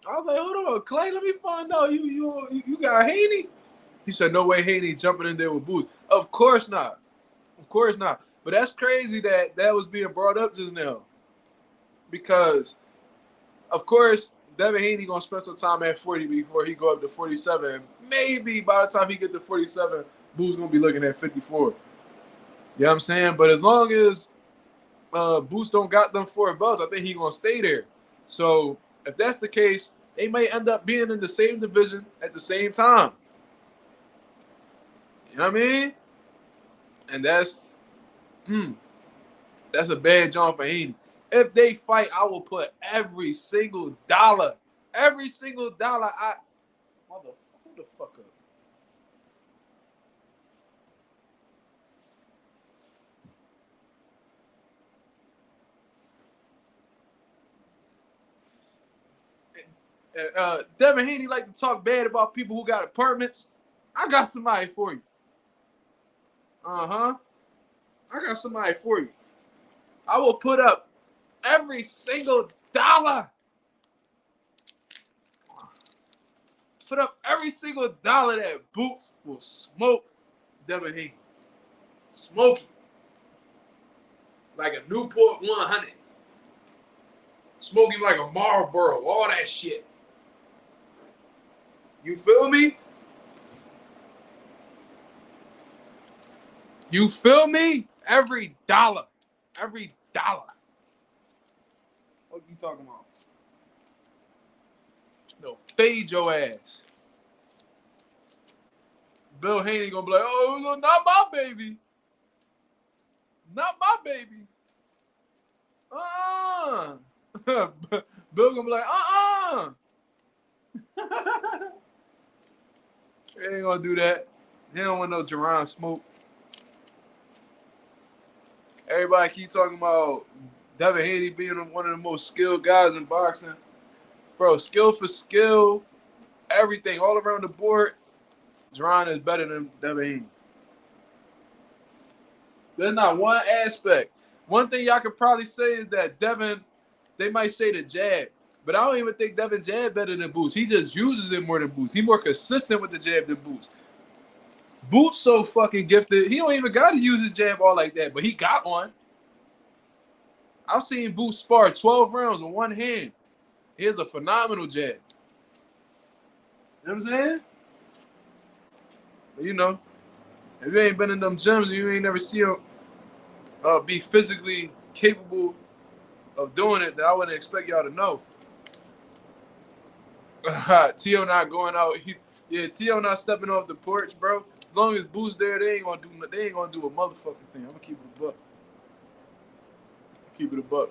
I was like, hold on, Clay, let me find out. You got Haney? He said, no way Haney jumping in there with Boots. Of course not. Of course not. But that's crazy that was being brought up just now. Because, of course, Devin Haney going to spend some time at 40 before he go up to 47. Maybe by the time he get to 47, Boots going to be looking at 54. You know what I'm saying? But as long as Boots don't got them 4 belts, I think he going to stay there. So if that's the case, they may end up being in the same division at the same time. You know what I mean? And that's a bad job for Haney. If they fight, I will put every single dollar I who the fuck up. Devin Haney like to talk bad about people who got apartments. I got somebody for you. I got somebody for you. I will put up every single dollar. Put up every single dollar that Boots will smoke Devin Haney. Smoky. Like a Newport 100. Smoking like a Marlboro. All that shit. You feel me? You feel me? Every dollar. Every dollar. What you talking about? No, fade your ass. Bill Haney gonna be like, oh, not my baby. Not my baby. Bill gonna be like, He ain't gonna do that. He don't want no Jaron smoke. Everybody keep talking about Devin Haney being one of the most skilled guys in boxing. Bro, skill for skill, everything, all around the board, Jaron is better than Devin Haney. There's not one aspect. One thing y'all could probably say is that Devin, they might say the jab, but I don't even think Devin jab better than Boots. He just uses it more than Boots. He more consistent with the jab than Boots. Boots so fucking gifted. He don't even got to use his jab all like that, but he got one. I've seen Boots spar 12 rounds with one hand. He has a phenomenal jab. You know what I'm saying? But you know, if you ain't been in them gyms and you ain't never see him be physically capable of doing it, then I wouldn't expect y'all to know. T.O. not going out. T.O. not stepping off the porch, bro. As long as Boo's there, they ain't gonna do a motherfucking thing. I'm gonna keep it a buck. Keep it a buck.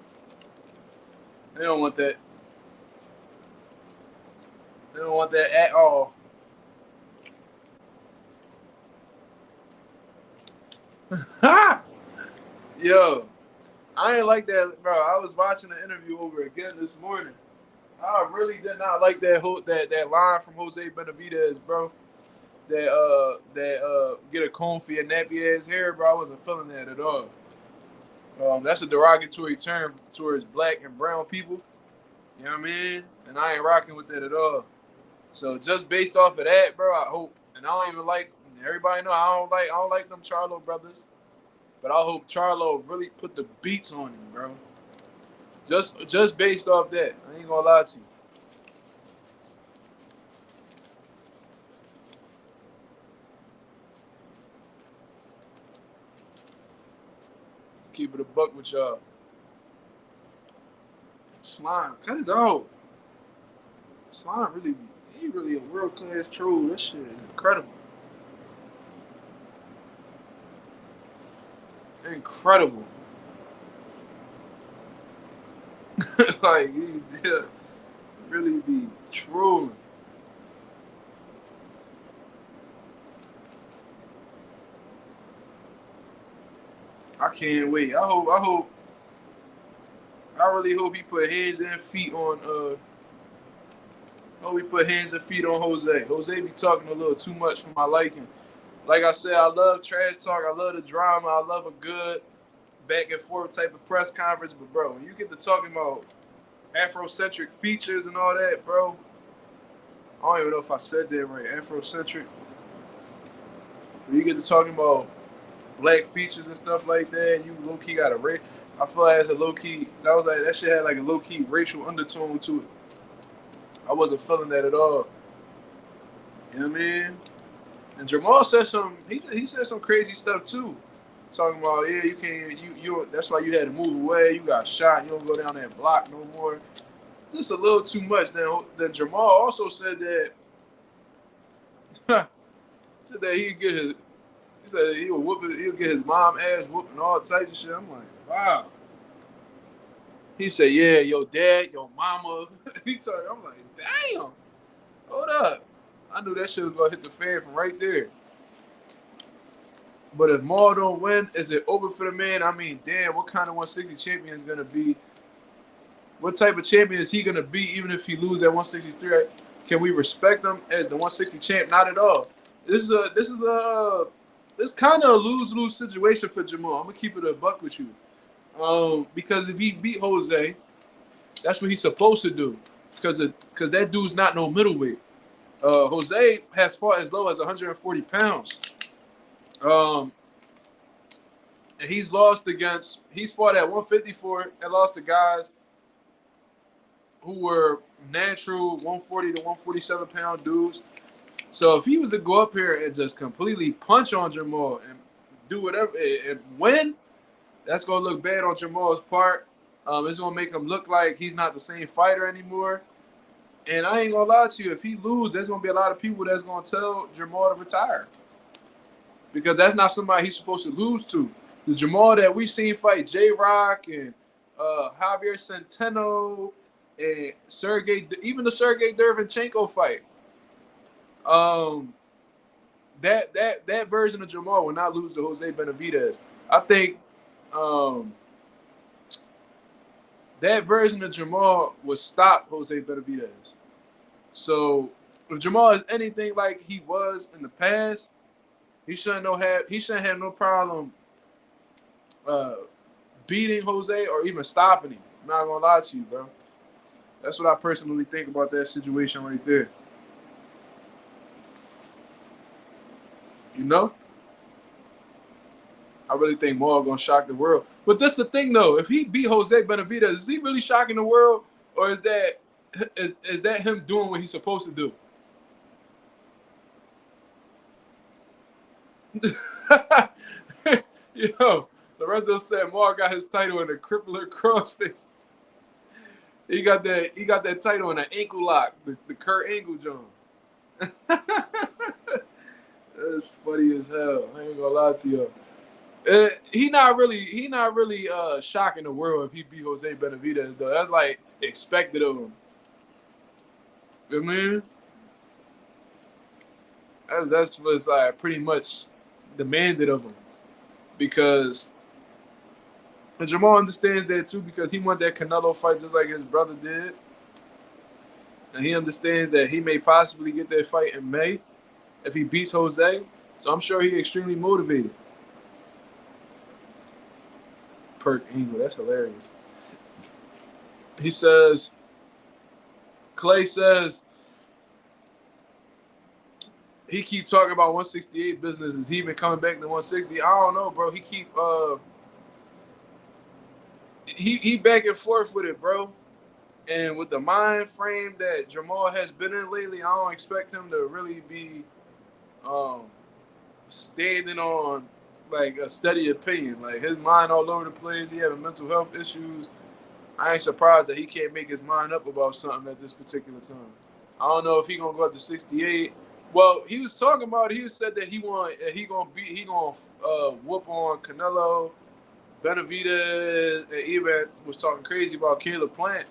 They don't want that. They don't want that at all. Yo, I ain't like that, bro. I was watching the interview over again this morning. I really did not like that line from Jose Benavidez, bro. That get a comb for your nappy ass hair, bro. I wasn't feeling that at all. That's a derogatory term towards black and brown people. You know what I mean? And I ain't rocking with that at all. So just based off of that, bro, I hope. And I don't even like. Everybody know I don't like them Charlo brothers. But I hope Charlo really put the beats on him, bro. Just based off that. I ain't gonna lie to you. Keep it a buck with y'all. Slime, cut it out. Slime he really a world-class troll. That shit is incredible. Incredible. Like, he really be trolling. I can't wait. I really hope he put hands and feet on Jose. Jose be talking a little too much for my liking. Like I said, I love trash talk. I love the drama. I love a good back and forth type of press conference. But, bro, when you get to talking about Afrocentric features and all that, bro, I don't even know if I said that right. Afrocentric. When you get to talking about black features and stuff like that, and you low-key got a race. I feel like it's a low-key, that shit had like a low-key racial undertone to it. I wasn't feeling that at all. You know what I mean? And Jamal said he said some crazy stuff too. Talking about, yeah, you can't, you that's why you had to move away. You got shot. You don't go down that block no more. Just a little too much. Then Jamal also said that he said he'll get his mom ass whooping all types of shit. I'm like, wow. He said, yeah, your dad, your mama. I'm like, damn. Hold up. I knew that shit was gonna hit the fan from right there. But if Maul don't win, is it over for the man? I mean, damn, what kind of 160 champion is gonna be? What type of champion is he gonna be even if he loses at 163? Can we respect him as the 160 champ? Not at all. This is kind of a lose-lose situation for Jamal. I'm gonna keep it a buck with you. Because if he beat Jose, that's what he's supposed to do. Because that dude's not no middleweight. Jose has fought as low as 140 pounds. And he's fought at 154 and lost to guys who were natural 140 to 147 pound dudes. So if he was to go up here and just completely punch on Jamal and do whatever and win, that's going to look bad on Jamal's part. It's going to make him look like he's not the same fighter anymore. And I ain't going to lie to you. If he loses, there's going to be a lot of people that's going to tell Jamal to retire. Because that's not somebody he's supposed to lose to. The Jamal that we seen fight J-Rock and Javier Centeno and even the Sergey Derevyanchenko fight. That version of Jamal will not lose to Jose Benavidez. I think that version of Jamal would stop Jose Benavidez. So if Jamal is anything like he was in the past, he shouldn't have no problem uh, beating Jose or even stopping him. I'm not gonna lie to you, bro. That's what I personally think about that situation right there. You know? I really think Maul gonna shock the world. But that's the thing though. If he beat Jose Benavidez, is he really shocking the world? Or is that him doing what he's supposed to do? Yo, Lorenzo said Maul got his title in a crippler crossface. He got that title in an ankle lock, the Kurt Angle John. That's funny as hell. I ain't gonna lie to you. He not really shocking the world if he beat Jose Benavidez though. That's like expected of him. You know what I mean? That's what's like pretty much demanded of him. Because and Jamal understands that too because he won that Canelo fight just like his brother did. And he understands that he may possibly get that fight in May if he beats Jose. So I'm sure he's extremely motivated. Perk Angle, that's hilarious. He says, Clay says, he keep talking about 168 business. Is he even coming back to 160? I don't know, bro. He keep he back and forth with it, bro. And with the mind frame that Jamal has been in lately, I don't expect him to really be standing on like a steady opinion. Like his mind all over the place. He having mental health issues. I ain't surprised that he can't make his mind up about something at this particular time. I don't know if he gonna go up to 68. Well, he was talking about it. He said that he gonna whoop on Canelo, Benavidez, and even was talking crazy about Caleb Plant.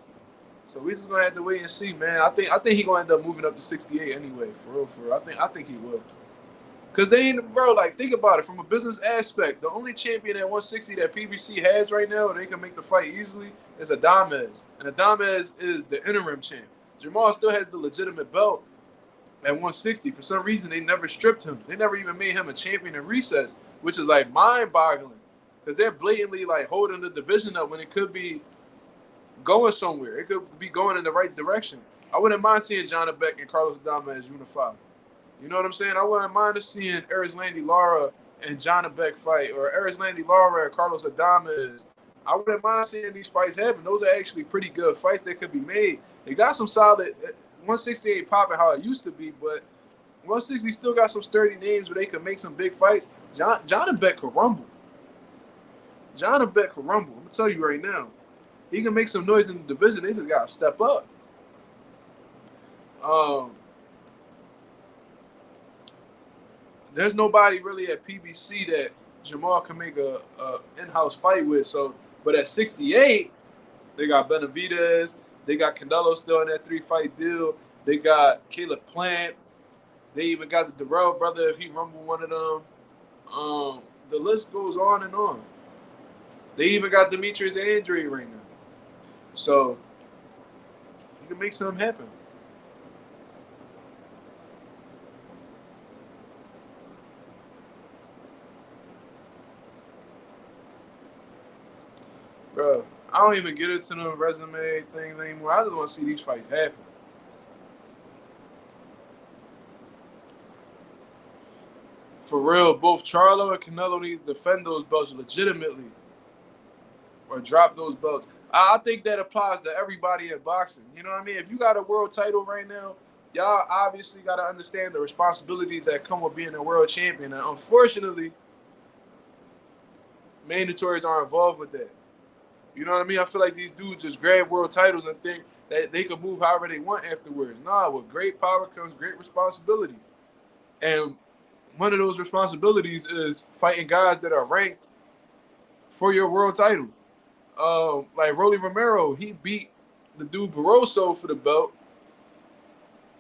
So we just gonna have to wait and see, man. I think he gonna end up moving up to 68 anyway, for real. I think he will. Cause they ain't, bro. Like think about it from a business aspect. The only champion at 160 that PBC has right now, they can make the fight easily, is Adames, and Adames is the interim champ. Jamal still has the legitimate belt at 160. For some reason, they never stripped him. They never even made him a champion in recess, which is like mind-boggling. Because they're blatantly like holding the division up when it could be going somewhere. It could be going in the right direction. I wouldn't mind seeing Jon Ennis and Carlos Adames unified. You know what I'm saying? I wouldn't mind seeing Erislandy Lara and Jon Ennis fight, or Erislandy Lara and Carlos Adames. I wouldn't mind seeing these fights happen. Those are actually pretty good fights that could be made. They got some solid 168 popping how it used to be, but 160 still got some sturdy names where they can make some big fights. Jon Ennis could rumble. Jon Ennis could rumble. I'm gonna tell you right now. He can make some noise in the division. They just gotta step up. There's nobody really at PBC that Jamal can make a in-house fight with. So, but at 68, they got Benavidez. They got Canelo still in that 3-fight deal. They got Caleb Plant. They even got the Darrell brother if he rumbled one of them. The list goes on and on. They even got Demetrius Andrade right now. So, you can make something happen. Bro, I don't even get into them resume things anymore. I just want to see these fights happen. For real, both Charlo and Canelo need to defend those belts legitimately or drop those belts. I think that applies to everybody in boxing. You know what I mean? If you got a world title right now, y'all obviously got to understand the responsibilities that come with being a world champion. And unfortunately, mandatories are involved with that. You know what I mean? I feel like these dudes just grab world titles and think that they can move however they want afterwards. Nah, with great power comes great responsibility. And one of those responsibilities is fighting guys that are ranked for your world title. Like Rolly Romero, he beat the dude Barroso for the belt.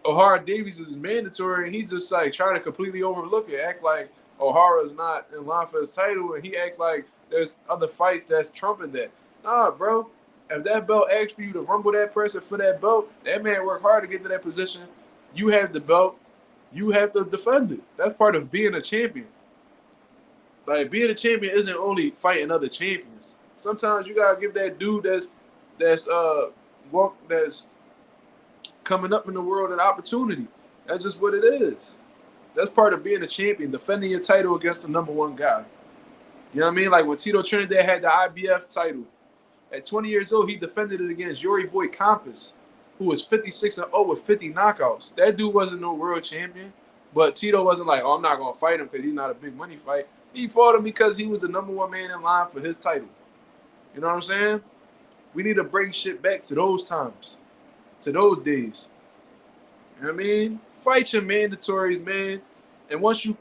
O'Hara Davies is mandatory, and he's just like trying to completely overlook it, act like O'Hara is not in line for his title, and he acts like there's other fights that's trumping that. Nah, bro. If that belt asks for you to rumble that person for that belt, that man worked hard to get to that position. You have the belt. You have to defend it. That's part of being a champion. Like being a champion isn't only fighting other champions. Sometimes you gotta give that dude that's coming up in the world an opportunity. That's just what it is. That's part of being a champion, defending your title against the number one guy. You know what I mean? Like when Tito Trinidad had the IBF title, at 20 years old, he defended it against Yuri Boy Campos, who was 56-0 with 50 knockouts. That dude wasn't no world champion, but Tito wasn't like, oh, I'm not going to fight him because he's not a big money fight. He fought him because he was the number one man in line for his title. You know what I'm saying? We need to bring shit back to those times, to those days. You know what I mean? Fight your mandatories, man. And once you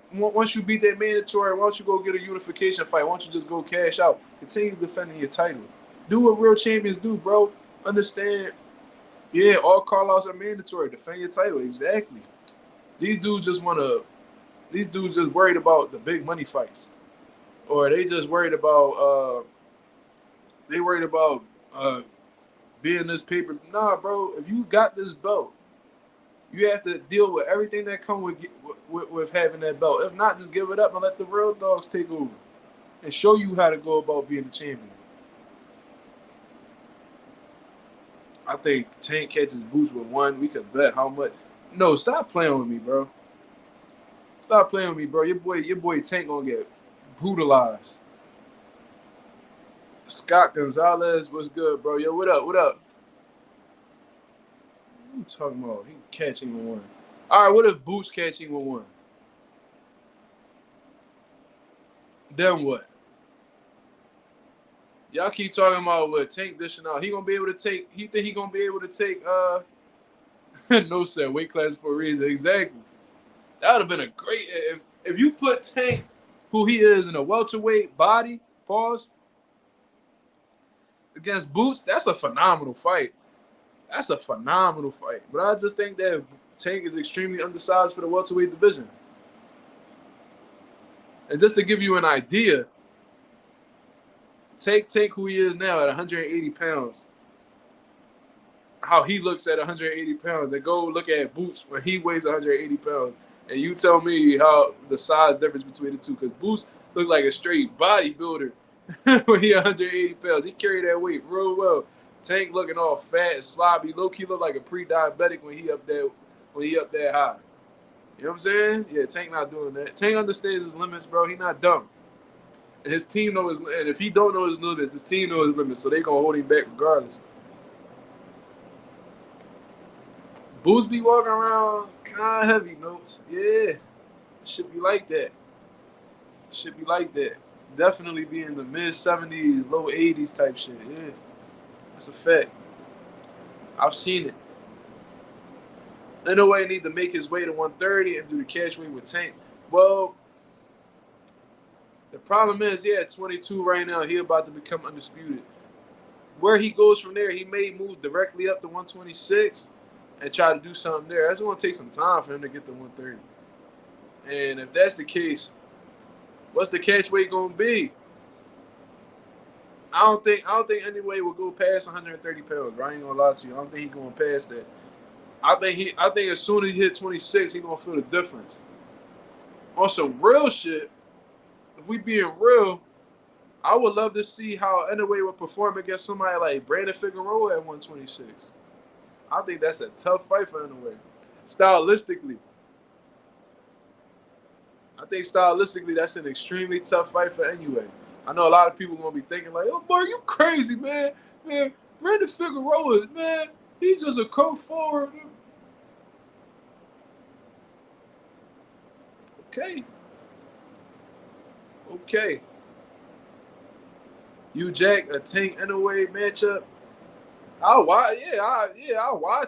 beat that mandatory, why don't you go get a unification fight? Why don't you just go cash out? Continue defending your title. Do what real champions do, bro. Understand, yeah, all call-outs are mandatory. Defend your title, exactly. These dudes just worried about the big money fights. Or they just worried about, being this paper. Nah, bro, if you got this belt, you have to deal with everything that comes with having that belt. If not, just give it up and let the real dogs take over and show you how to go about being a champion. I think Tank catches Boots with one. We could bet how much. No, stop playing with me, bro. Stop playing with me, bro. Your boy Tank gonna get brutalized. Scott Gonzalez, what's good, bro? Yo, what up? What up? What are you talking about? He catching with one. All right, what if Boots catching with one? Then what? Y'all keep talking about what Tank dishing out. He gonna be able to take. He think he gonna be able to take. No sir, weight class for a reason. Exactly. That would have been a great if you put Tank, who he is, in a welterweight body. Pause. Against Boots, that's a phenomenal fight. That's a phenomenal fight. But I just think that Tank is extremely undersized for the welterweight division. And just to give you an idea, take who he is now at 180 pounds, how he looks at 180 pounds, and go look at Boots when he weighs 180 pounds, and you tell me how the size difference between the two, because Boots look like a straight bodybuilder when he 180 pounds. He carried that weight real well. Tank looking all fat and sloppy. Low-key look like a pre-diabetic when he up there high. You know what I'm saying? Yeah, Tank not doing that. Tank understands his limits, bro. He not dumb. And his team knows, and if he don't know his limits, his team knows his limits, so they gonna hold him back regardless. Boots be walking around kind of heavy, notes. Yeah, it should be like that. Should be like that. Definitely be in the mid-70s, low 80s type shit. Yeah, that's a fact. I've seen it. In a way, need to make his way to 130 and do the catch weight with Tank. Well, the problem is, yeah, at 22 right now, he about to become undisputed. Where he goes from there, he may move directly up to 126 and try to do something there. That's going to take some time for him to get to 130. And if that's the case, what's the catch weight going to be? I don't think anyway will go past 130 pounds. Bro. I ain't going to lie to you. I don't think he's going past that. I think as soon as he hit 26, he's going to feel the difference. On some real shit, if we being real, I would love to see how Inoue would perform against somebody like Brandon Figueroa at 126. I think that's a tough fight for Inoue. Stylistically. I think stylistically that's an extremely tough fight for Inoue. I know a lot of people are going to be thinking like, oh, boy, you crazy, man. Man, Brandon Figueroa, man, he's just a come forward. Okay. You Jack, a Tank Inoue matchup. I'll watch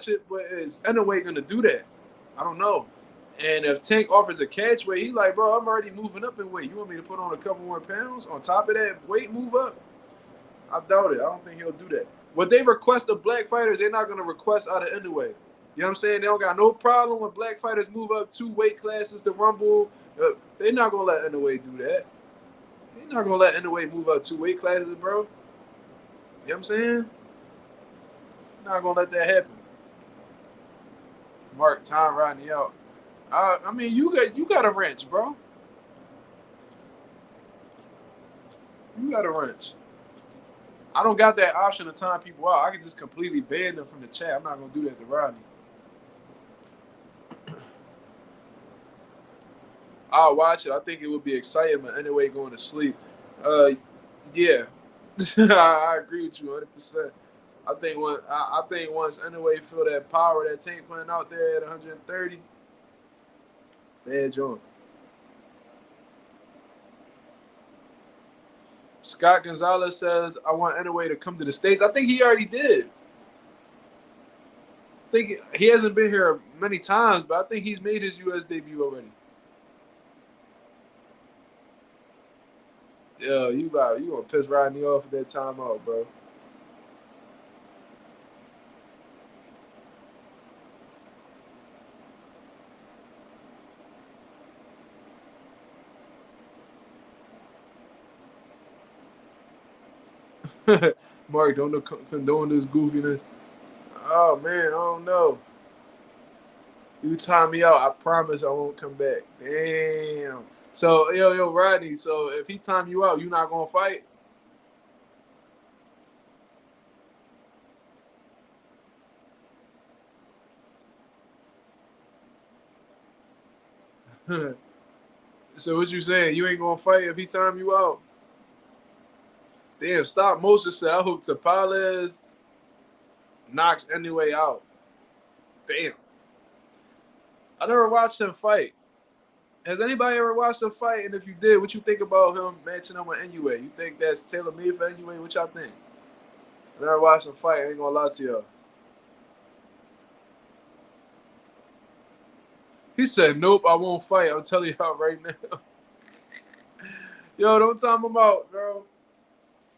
it, but is Inoue gonna do that? I don't know. And if Tank offers a catch weight, he like, bro, I'm already moving up in weight. You want me to put on a couple more pounds on top of that weight move up? I doubt it. I don't think he'll do that. What they request of black fighters, they're not gonna request out of Inoue. You know what I'm saying? They don't got no problem when black fighters move up 2 weight classes to rumble. They're not gonna let Inoue do that. They're not gonna let Inoue move up 2 weight classes, bro. You know what I'm saying? Not gonna let that happen. Mark, time Rodney out. I mean, you got a wrench, bro. You got a wrench. I don't got that option to time people out. I can just completely ban them from the chat. I'm not gonna do that to Rodney. I'll watch it. I think it would be exciting, but anyway, going to sleep. Yeah, I agree with you 100%. I think once anyway feel that power that Tank playing out there at 130, man, John. Scott Gonzalez says, I want Anyway to come to the States. I think he already did. I think he hasn't been here many times, but I think he's made his U.S. debut already. Yeah, you gonna piss Rodney off at that timeout, bro. Mark, don't condone this goofiness. Oh man, I don't know. You time me out, I promise I won't come back. Damn. So yo, Rodney. So if he time you out, you not gonna fight? So what you saying? You ain't gonna fight if he time you out? Damn. Stop motion said. I hope Tapales knocks Anyway out. Damn. I never watched him fight. Has anybody ever watched him fight? And if you did, what you think about him matching up with Anyway? You think that's tailor-made for Anyway? What y'all think? I never watched him fight. I ain't gonna lie to y'all. He said, nope, I won't fight. I'm telling y'all right now. Yo, don't time him out, bro.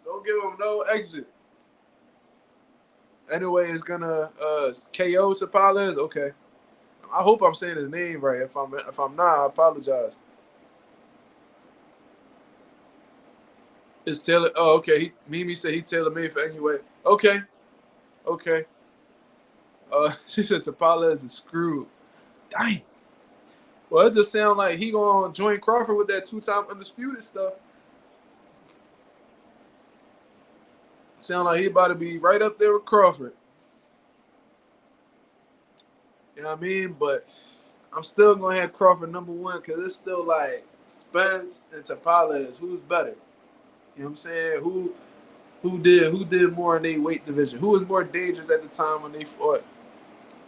Don't give him no exit. Anyway, it's gonna KO Tapales. Okay. I hope I'm saying his name right. If I'm not, I apologize. It's Taylor. Oh, okay. Mimi said he tailor-made for Anyway. Okay. She said Tapales is screwed. Dang. Well, it just sounds like he gonna join Crawford with that 2-time undisputed stuff. Sound like he about to be right up there with Crawford. You know what I mean? But I'm still gonna have Crawford #1 because it's still like Spence and Tapales. Who's better? You know what I'm saying? Who did more in their weight division? Who was more dangerous at the time when they fought?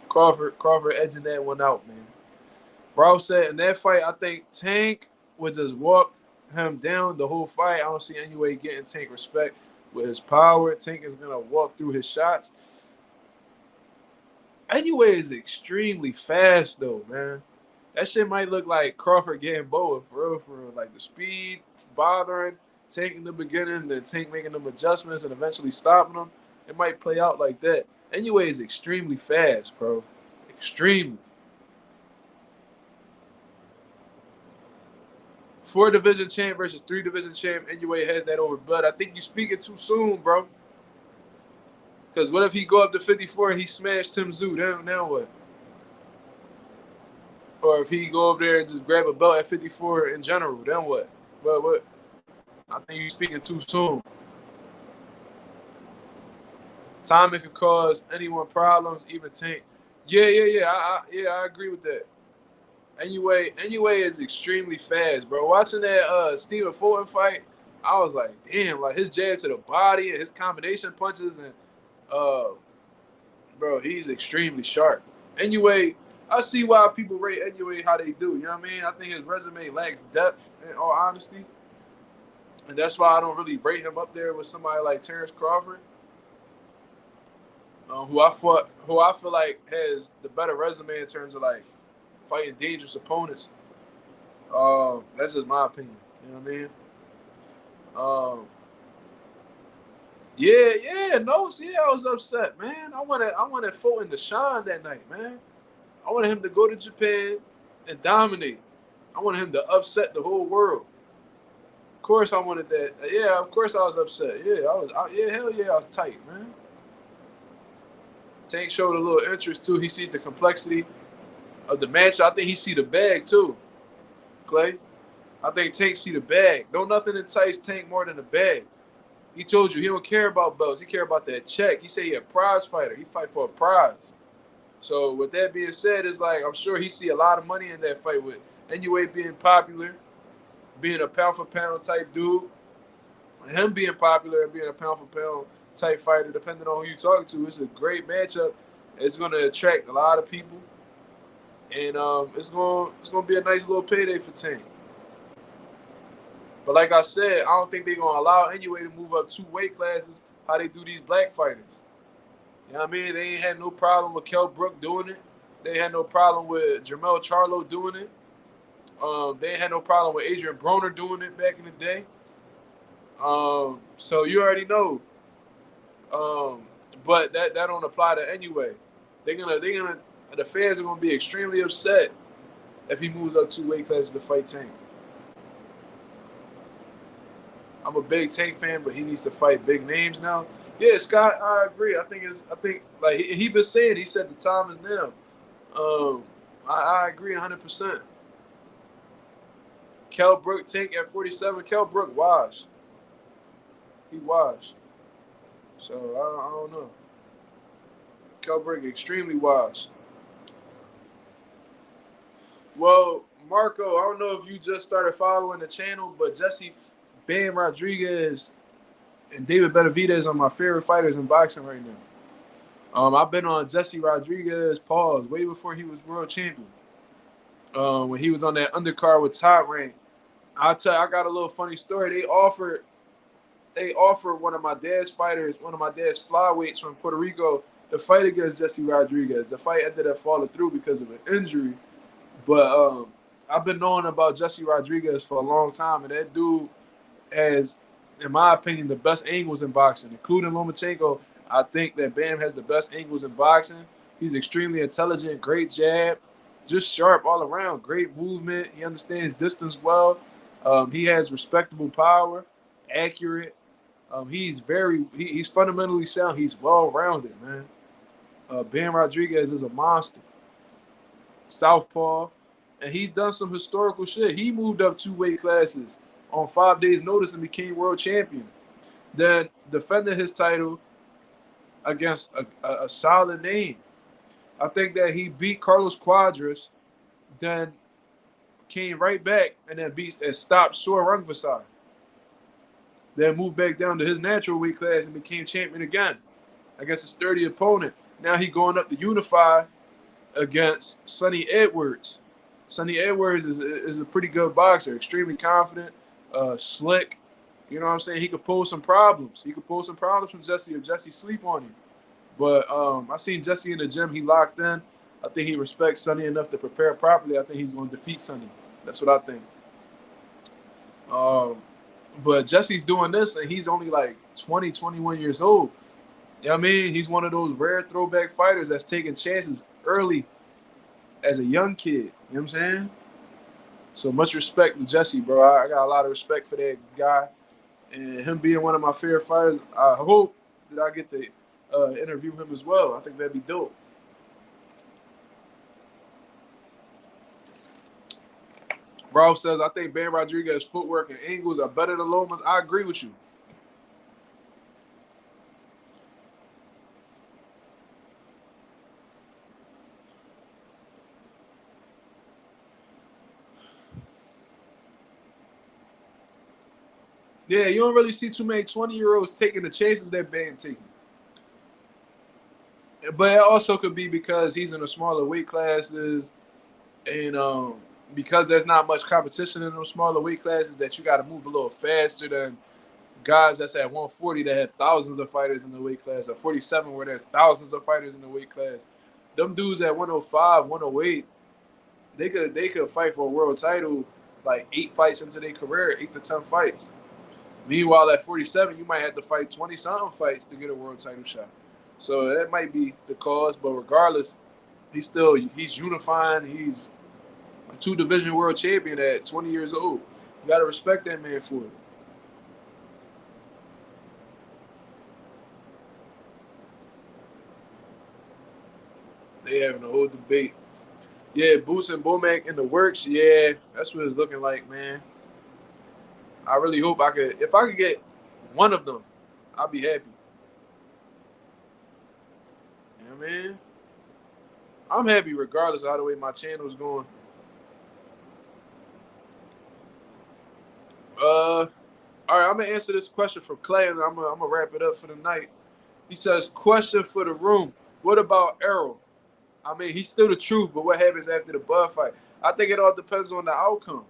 Crawford edging that one out, man. Ralph said in that fight, I think Tank would just walk him down the whole fight. I don't see any way getting Tank respect with his power. Tank is gonna walk through his shots. Anyway, is extremely fast though, man. That shit might look like Crawford getting Boa for real. Like the speed bothering Tank in the beginning, then Tank making them adjustments and eventually stopping them. It might play out like that. Anyway, is extremely fast, bro. Extremely. 4-division champ versus 3-division champ. Anyway, has that over Bud. I think you're speaking too soon, bro. Because what if he go up to 54 and he smashed Tim Tszyu? Now what? Or if he go over there and just grab a belt at 54 in general, then what? What? I think you're speaking too soon. Timing could cause anyone problems, even Tank. Yeah. I agree with that. Anyway is extremely fast, bro. Watching that Stephen Fulton fight, I was like, damn, like his jab to the body and his combination punches and bro, he's extremely sharp. Anyway, I see why people rate Anyway how they do. You know what I mean? I think his resume lacks depth, in all honesty. And that's why I don't really rate him up there with somebody like Terence Crawford, who I feel like has the better resume in terms of like fighting dangerous opponents. That's just my opinion. You know what I mean? I was upset, man. I wanted Fulton to shine that night, man. I wanted him to go to Japan and dominate. I wanted him to upset the whole world. Of course I wanted that. Yeah, of course I was upset. Yeah, hell yeah, I was tight, man. Tank showed a little interest too. He sees the complexity of the match. I think he see the bag too, Clay. I think Tank see the bag. Don't nothing entice Tank more than the bag. He told you he don't care about belts. He care about that check. He said he a prize fighter. He fight for a prize. So with that being said, it's like I'm sure he see a lot of money in that fight with NUA being popular, being a pound for pound type dude, him being popular and being a pound for pound type fighter, depending on who you're talking to. It's a great matchup. It's going to attract a lot of people, and it's going to be a nice little payday for Tank. But like I said, I don't think they're going to allow NUA to move up 2 weight classes how they do these black fighters. You know what I mean? They ain't had no problem with Kell Brook doing it. They had no problem with Jermell Charlo doing it. They ain't had no problem with Adrian Broner doing it back in the day. So you already know. But that don't apply to NUA. The fans are gonna be extremely upset if he moves up 2 weight classes to fight Tank. I'm a big Tank fan, but he needs to fight big names now. Yeah, Scott, I agree. I think like he been saying. He said the time is now. I agree 100%. Kell Brook Tank at 47. Kell Brook washed. He washed. So I don't know. Kell Brook extremely washed. Well, Marco, I don't know if you just started following the channel, but Jesse Bam Rodriguez and David Benavidez are my favorite fighters in boxing right now. I've been on Jesse Rodriguez pause way before he was world champion. When he was on that undercard with Top Rank. I got a little funny story. They offered one of my dad's fighters, one of my dad's flyweights from Puerto Rico, to fight against Jesse Rodriguez. The fight ended up falling through because of an injury. But I've been knowing about Jesse Rodriguez for a long time, and that dude has, in my opinion, the best angles in boxing, including Lomachenko. I think that Bam has the best angles in boxing. He's extremely intelligent, great jab, just sharp all around, great movement. He understands distance well. He has respectable power, accurate. He's fundamentally sound. He's well-rounded, man. Bam Rodriguez is a monster. Southpaw. And he's done some historical shit. He moved up 2 weight classes on 5 days' notice and became world champion. Then defended his title against a solid name. I think that he beat Carlos Cuadras, then came right back and then stopped Sor Rungvisai. Then moved back down to his natural weight class and became champion again against a sturdy opponent. Now he going up to unify against Sonny Edwards. Sonny Edwards is a pretty good boxer, extremely confident, slick. You know what I'm saying? He could pose some problems. He could pose some problems from Jesse if Jesse sleep on him. But I seen Jesse in the gym. He locked in. I think he respects Sonny enough to prepare properly. I think he's going to defeat Sonny. That's what I think. But Jesse's doing this, and he's only like 20, 21 years old. You know what I mean? He's one of those rare throwback fighters that's taking chances early as a young kid. You know what I'm saying? So much respect to Jesse, bro. I got a lot of respect for that guy. And him being one of my favorite fighters, I hope that I get to interview him as well. I think that'd be dope. Ralph says, I think Bam Rodriguez's footwork and angles are better than Loma's. I agree with you. Yeah, you don't really see too many 20-year-olds taking the chances that Bam taking. But it also could be because he's in the smaller weight classes, and because there's not much competition in those smaller weight classes, that you got to move a little faster than guys that's at 140 that have thousands of fighters in the weight class, or 47 where there's thousands of fighters in the weight class. Them dudes at 105, 108, they could fight for a world title like 8 fights into their career, 8 to 10 fights. Meanwhile, at 47, you might have to fight 20-something fights to get a world title shot. So that might be the cause. But regardless, he's unifying. He's a 2-division world champion at 20 years old. You got to respect that man for it. They having a whole debate. Yeah, Boots and Bomac in the works. Yeah, that's what it's looking like, man. I really hope I could. If I could get one of them, I'll be happy. You know what I mean? I'm happy regardless of how the way my channel is going. All right, I'm gonna answer this question from Clay, and I'm gonna wrap it up for the night. He says, question for the room. What about Errol? I mean, he's still the truth, but what happens after the Bud fight? I think it all depends on the outcome.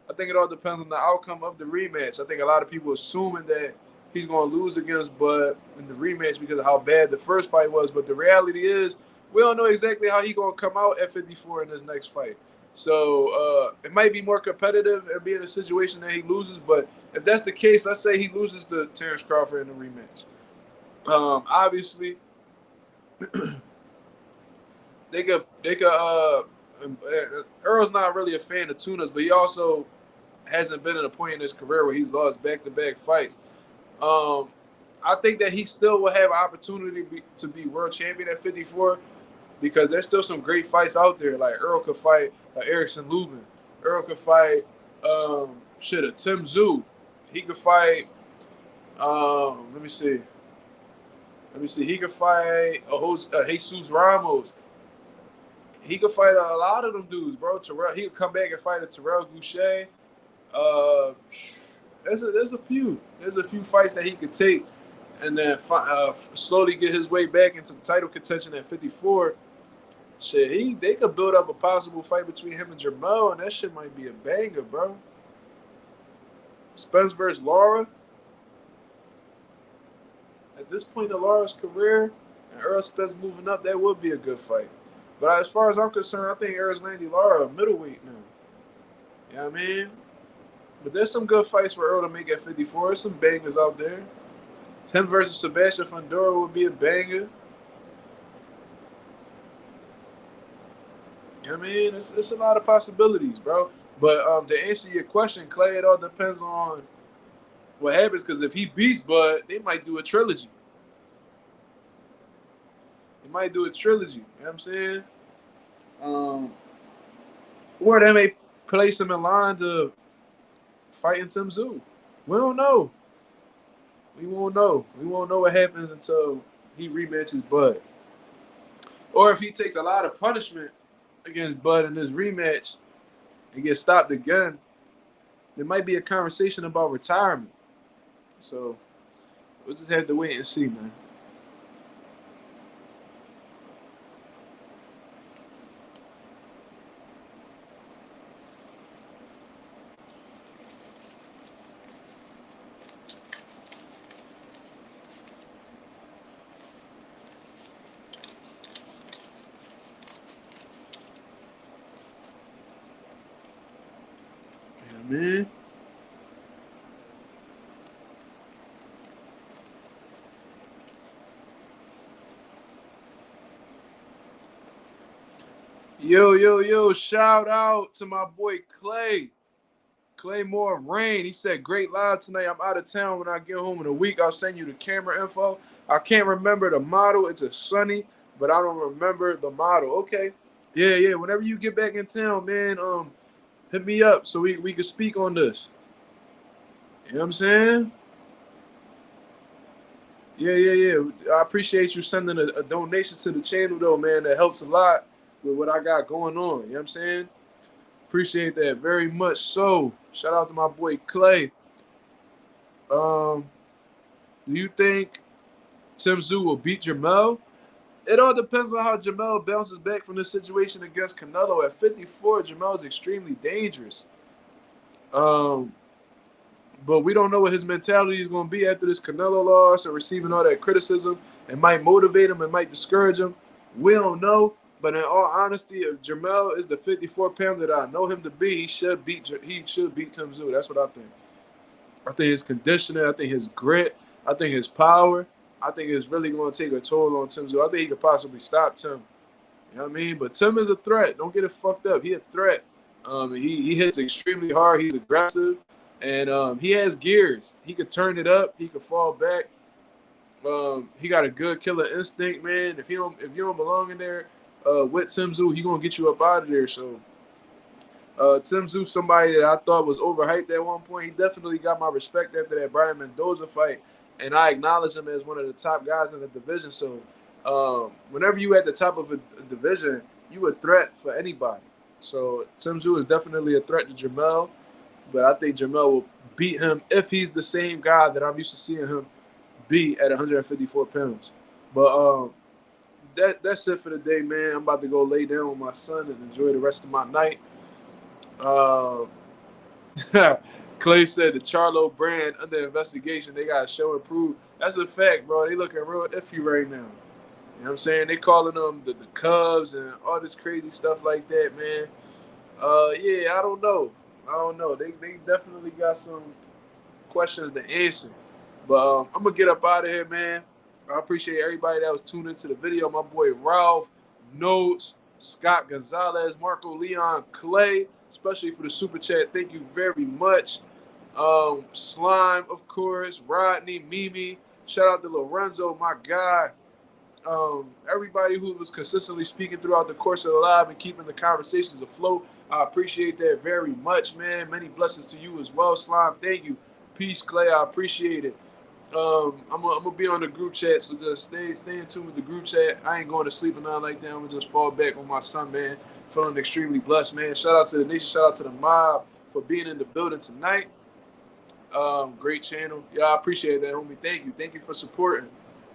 I think it all depends on the outcome of the rematch. I think a lot of people assuming that he's going to lose against Bud in the rematch because of how bad the first fight was. But the reality is, we don't know exactly how he's going to come out at 54 in this next fight. So it might be more competitive and be in a situation that he loses. But if that's the case, let's say he loses to Terence Crawford in the rematch. Obviously, they could. Earl's not really a fan of tunas, but he also hasn't been at a point in his career where he's lost back-to-back fights. I think that he still will have an opportunity to be world champion at 54 because there's still some great fights out there. Like Errol could fight Erickson Lubin. Errol could fight a Tim Tszyu. He could fight. Let me see. He could fight Jesus Ramos. He could fight a lot of them dudes, bro. Terrell, he could come back and fight a Terrell Goucher. There's a few fights that he could take, and then slowly get his way back into the title contention at 54. Shit, they could build up a possible fight between him and Jermell, and that shit might be a banger, bro. Spence versus Lara. At this point in Lara's career, and Errol Spence moving up, that would be a good fight. But as far as I'm concerned, I think Errol's Landy Lara a middleweight now. You know what I mean? But there's some good fights for Errol to make at 54. There's some bangers out there. Him versus Sebastian Fundora would be a banger. You know what I mean? It's a lot of possibilities, bro. But to answer your question, Clay, it all depends on what happens. Because if he beats Bud, they might do a trilogy. You know what I'm saying? Or they may place him in line to fight in Tim Tszyu. We don't know. We won't know. We won't know what happens until he rematches Bud. Or if he takes a lot of punishment against Bud in this rematch and gets stopped again, there might be a conversation about retirement. So we'll just have to wait and see, man. Man. Yo, shout out to my boy Clay. Claymore Rain. He said, great live tonight. I'm out of town. When I get home in a week, I'll send you the camera info. I can't remember the model. It's a Sunny, but I don't remember the model. Okay. Yeah. Whenever you get back in town, man, hit me up so we can speak on this. You know what I'm saying? Yeah. I appreciate you sending a donation to the channel, though, man. That helps a lot with what I got going on. You know what I'm saying? Appreciate that very much. So, shout out to my boy Clay. Do you think Tim Tszyu will beat Jermell? It all depends on how Jermell bounces back from this situation against Canelo. At 54, Jermell is extremely dangerous. But we don't know what his mentality is going to be after this Canelo loss and receiving all that criticism. It might motivate him. It might discourage him. We don't know. But in all honesty, if Jermell is the 54-pounder that I know him to be, he should beat Tim Tszyu. That's what I think. I think his conditioning, I think his grit, I think his power, I think it's really going to take a toll on Tim Tszyu. I think he could possibly stop Tim. You know what I mean? But Tim is a threat. Don't get it fucked up. He a threat. He hits extremely hard. He's aggressive. And he has gears. He could turn it up. He could fall back. He got a good killer instinct, man. If you don't belong in there with Tszyu, he gonna get you up out of there. So Tszyu, somebody that I thought was overhyped at one point, he definitely got my respect after that Brian Mendoza fight, and I acknowledge him as one of the top guys in the division. So whenever you at the top of a division, you a threat for anybody. So Tszyu is definitely a threat to Jamel, but I think Jamel will beat him if he's the same guy that I'm used to seeing him be at 154 pounds. But that's it for the day, man. I'm about to go lay down with my son and enjoy the rest of my night. Clay said the Charlo brand under investigation. They got to show and prove. That's a fact, bro. They looking real iffy right now. You know what I'm saying? They calling them the Cubs and all this crazy stuff like that, man. Yeah, I don't know. They definitely got some questions to answer. But I'm going to get up out of here, man. I appreciate everybody that was tuned into the video. My boy Ralph, Notes, Scott Gonzalez, Marco Leon, Clay, especially for the super chat. Thank you very much. Slime, of course, Rodney, Mimi. Shout out to Lorenzo, my guy. Everybody who was consistently speaking throughout the course of the live and keeping the conversations afloat. I appreciate that very much, man. Many blessings to you as well, Slime. Thank you. Peace, Clay. I appreciate it. I'm gonna be on the group chat, so just stay in tune with the group chat. I ain't going to sleep or nothing like that. I'm gonna just fall back on my son, man. Feeling extremely blessed, man. Shout out to the nation, shout out to the mob for being in the building tonight. Great channel. Yeah, I appreciate that, homie. Thank you for supporting.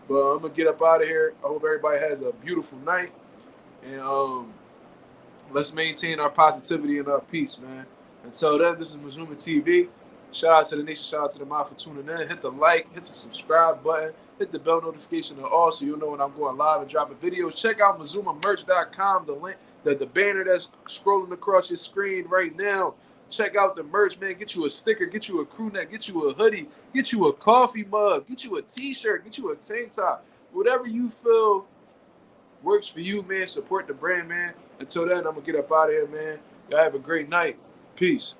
But I'm gonna get up out of here. I hope everybody has a beautiful night, and let's maintain our positivity and our peace, man. Until then, this is Mazuma TV. Shout out to the nation, shout out to the mob for tuning in. Hit the like, hit the subscribe button, hit the bell notification and all so you'll know when I'm going live and dropping videos. Check out MazumaMerch.com, the link, the banner that's scrolling across your screen right now. Check out the merch, man. Get you a sticker, get you a crew neck, get you a hoodie, get you a coffee mug, get you a t-shirt, get you a tank top. Whatever you feel works for you, man. Support the brand, man. Until then, I'm going to get up out of here, man. Y'all have a great night. Peace.